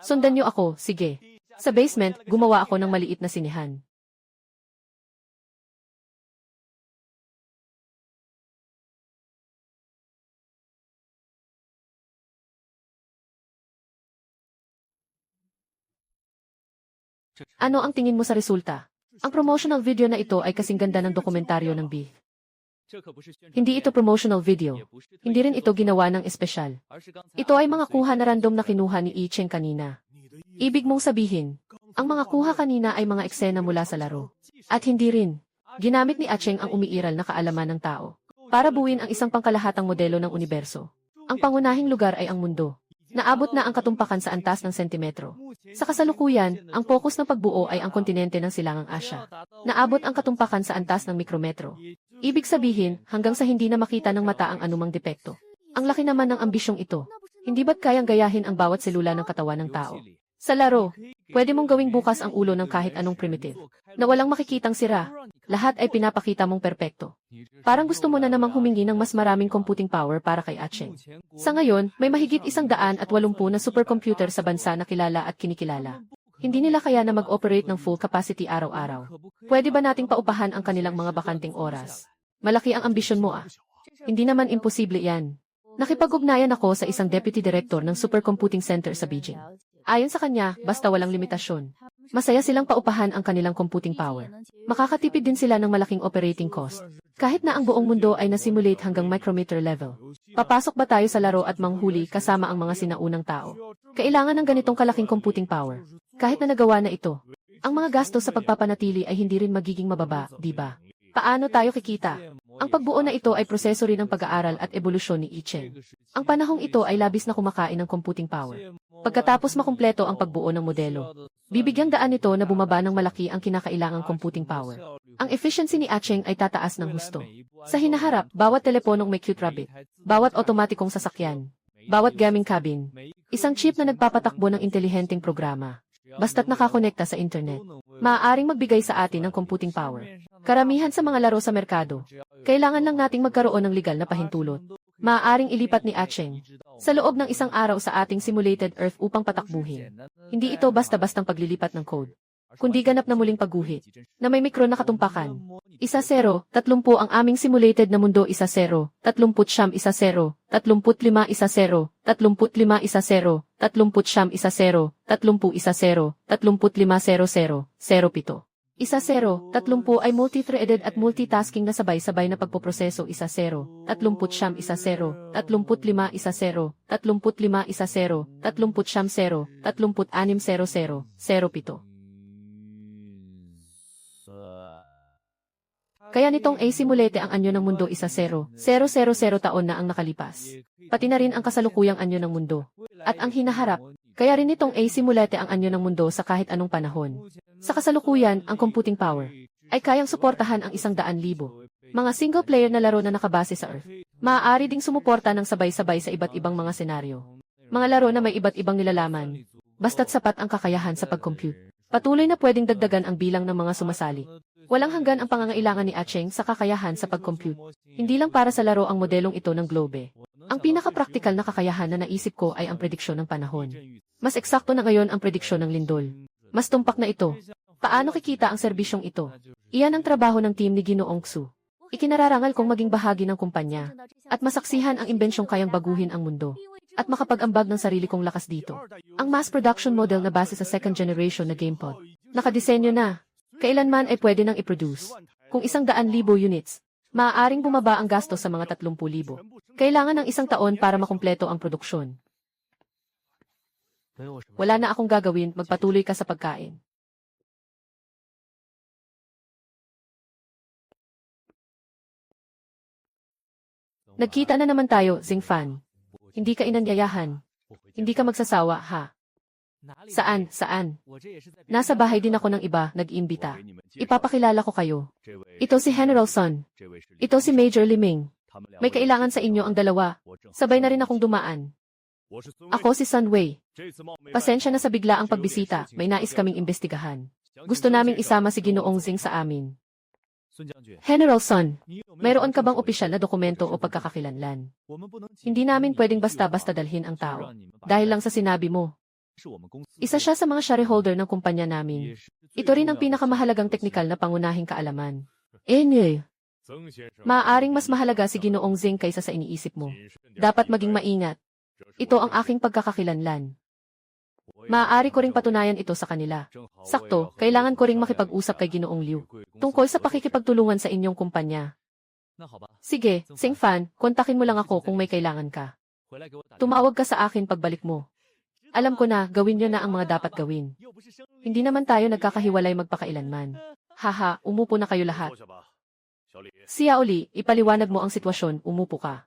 Sundan niyo ako, sige. Sa basement, gumawa ako ng maliit na sinihan. Ano ang tingin mo sa resulta? Ang promotional video na ito ay kasing ganda ng dokumentaryo ng B. Hindi ito promotional video. Hindi rin ito ginawa ng espesyal. Ito ay mga kuha na random na kinuha ni Icheng kanina. Ibig mong sabihin, ang mga kuha kanina ay mga eksena mula sa laro. At hindi rin. Ginamit ni Acheng ang umiiral na kaalaman ng tao para buuin ang isang pangkalahatang modelo ng universo. Ang pangunahing lugar ay ang mundo. Naabot na ang katumpakan sa antas ng sentimetro. Sa kasalukuyan, ang focus ng pagbuo ay ang kontinente ng Silangang Asya. Naabot ang katumpakan sa antas ng mikrometro. Ibig sabihin, hanggang sa hindi na makita ng mata ang anumang depekto. Ang laki naman ng ambisyong ito. Hindi ba't kayang gayahin ang bawat selula ng katawan ng tao? Sa laro, pwede mong gawing bukas ang ulo ng kahit anong primitive. Na walang makikitang sira, lahat ay pinapakita mong perpekto. Parang gusto mo na namang humingi ng mas maraming computing power para kay Acheng. Sa ngayon, may mahigit 180 na supercomputer sa bansa na kilala at kinikilala. Hindi nila kaya na mag-operate ng full capacity araw-araw. Pwede ba nating paupahan ang kanilang mga bakanting oras? Malaki ang ambisyon mo ah. Hindi naman imposible yan. Nakipag-ugnayan ako sa isang deputy director ng supercomputing center sa Beijing. Ayon sa kanya, basta walang limitasyon. Masaya silang paupahan ang kanilang computing power. Makakatipid din sila ng malaking operating cost. Kahit na ang buong mundo ay nasimulate hanggang micrometer level. Papasok ba tayo sa laro at manghuli kasama ang mga sinaunang tao? Kailangan ng ganitong kalaking computing power. Kahit na nagawa na ito, ang mga gastos sa pagpapanatili ay hindi rin magiging mababa, di ba? Paano tayo kikita? Ang pagbuo na ito ay proseso rin ng pag-aaral at ebolusyon ni Icheng. Ang panahong ito ay labis na kumakain ng computing power. Pagkatapos makumpleto ang pagbuo ng modelo, bibigyang daan nito na bumaba ng malaki ang kinakailangang computing power. Ang efficiency ni Acheng ay tataas ng husto. Sa hinaharap, bawat teleponong may cute rabbit, bawat otomatikong sasakyan, bawat gaming cabin, isang chip na nagpapatakbo ng intelihenteng programa. Basta't nakakonekta sa internet, maaaring magbigay sa atin ng computing power. Karamihan sa mga laro sa merkado, kailangan lang nating magkaroon ng legal na pahintulot. Maaaring ilipat ni Acheng sa loob ng isang araw sa ating simulated Earth upang patakbuhin. Hindi ito basta-bastang paglilipat ng code, kundi ganap na muling pagguhit, na may mikro na katumpakan. 1-0, 30 ang aming simulated na mundo 1-0, 30 1-0, 35 1-0, 35 1-0, 30 1-0, 30 1-0, 35 0-0, 07. 1-0, 30 ay multi-threaded at multitasking na sabay-sabay na pagpoproseso 1-0, 39 1-0, 35 1-0, 35 1-0, 39 0, 36 0-0, 07. Kaya nitong A simulete ang anyo ng mundo 1-0, 000 taon na ang nakalipas. Pati na rin ang kasalukuyang anyo ng mundo. At ang hinaharap, kaya rin nitong A simulete ang anyo ng mundo sa kahit anong panahon. Sa kasalukuyan, ang computing power ay kayang suportahan ang 100,000 mga single-player na laro na nakabase sa Earth. Maaari ding sumuporta ng sabay-sabay sa iba't ibang mga senaryo. Mga laro na may iba't ibang nilalaman, basta't sapat ang kakayahan sa pag-compute. Patuloy na pwedeng dagdagan ang bilang ng mga sumasali. Walang hanggan ang pangangailangan ni Acheng sa kakayahan sa pag-compute. Hindi lang para sa laro ang modelong ito ng Globe. Ang pinaka-praktikal na kakayahan na naisip ko ay ang prediksyon ng panahon. Mas eksakto na ngayon ang prediksyon ng lindol. Mas tumpak na ito. Paano kikita ang serbisyong ito? Iyan ang trabaho ng team ni Ginoong Xu. Ikinararangal kong maging bahagi ng kumpanya at masaksihan ang imbensyong kayang baguhin ang mundo at makapag-ambag ng sarili kong lakas dito. Ang mass production model na base sa second generation na GamePod. Nakadisenyo na. Kailanman ay pwede nang i-produce. Kung 100,000 units, maaaring bumaba ang gasto sa mga 30,000. Kailangan ng 1 taon para makumpleto ang produksyon. Wala na akong gagawin, magpatuloy ka sa pagkain. Nagkita na naman tayo, Zingfan. Hindi ka inanyayahan. Hindi ka magsasawa, ha? Saan? Nasa bahay din ako ng iba, nag-iimbita. Ipapakilala ko kayo. Ito si General Sun. Ito si Major Liming. May kailangan sa inyo ang dalawa. Sabay na rin akong dumaan. Ako si Sun Wei. Pasensya na sa bigla ang pagbisita, may nais kaming imbestigahan. Gusto naming isama si Ginoong Zing sa amin. General Sun, mayroon ka bang opisyal na dokumento o pagkakakilanlan? Hindi namin pwedeng basta-basta dalhin ang tao. Dahil lang sa sinabi mo. Isa siya sa mga shareholder ng kumpanya namin. Ito rin ang pinakamahalagang teknikal na pangunahing kaalaman. Maaaring mas mahalaga si Ginoong Zing kaysa sa iniisip mo. Dapat maging maingat. Ito ang aking pagkakakilanlan. Maaari ko ring patunayan ito sa kanila. Sakto, kailangan ko ring makipag-usap kay Ginoong Liu tungkol sa pakikipagtulungan sa inyong kumpanya. Sige, Zingfan, kontakin mo lang ako kung may kailangan ka. Tumawag ka sa akin pagbalik mo. Alam ko na, gawin niyo na ang mga dapat gawin. Hindi naman tayo nagkakahiwalay magpakailanman. Haha, umupo na kayo lahat. Xiaoli, ipaliwanag mo ang sitwasyon, umupo ka.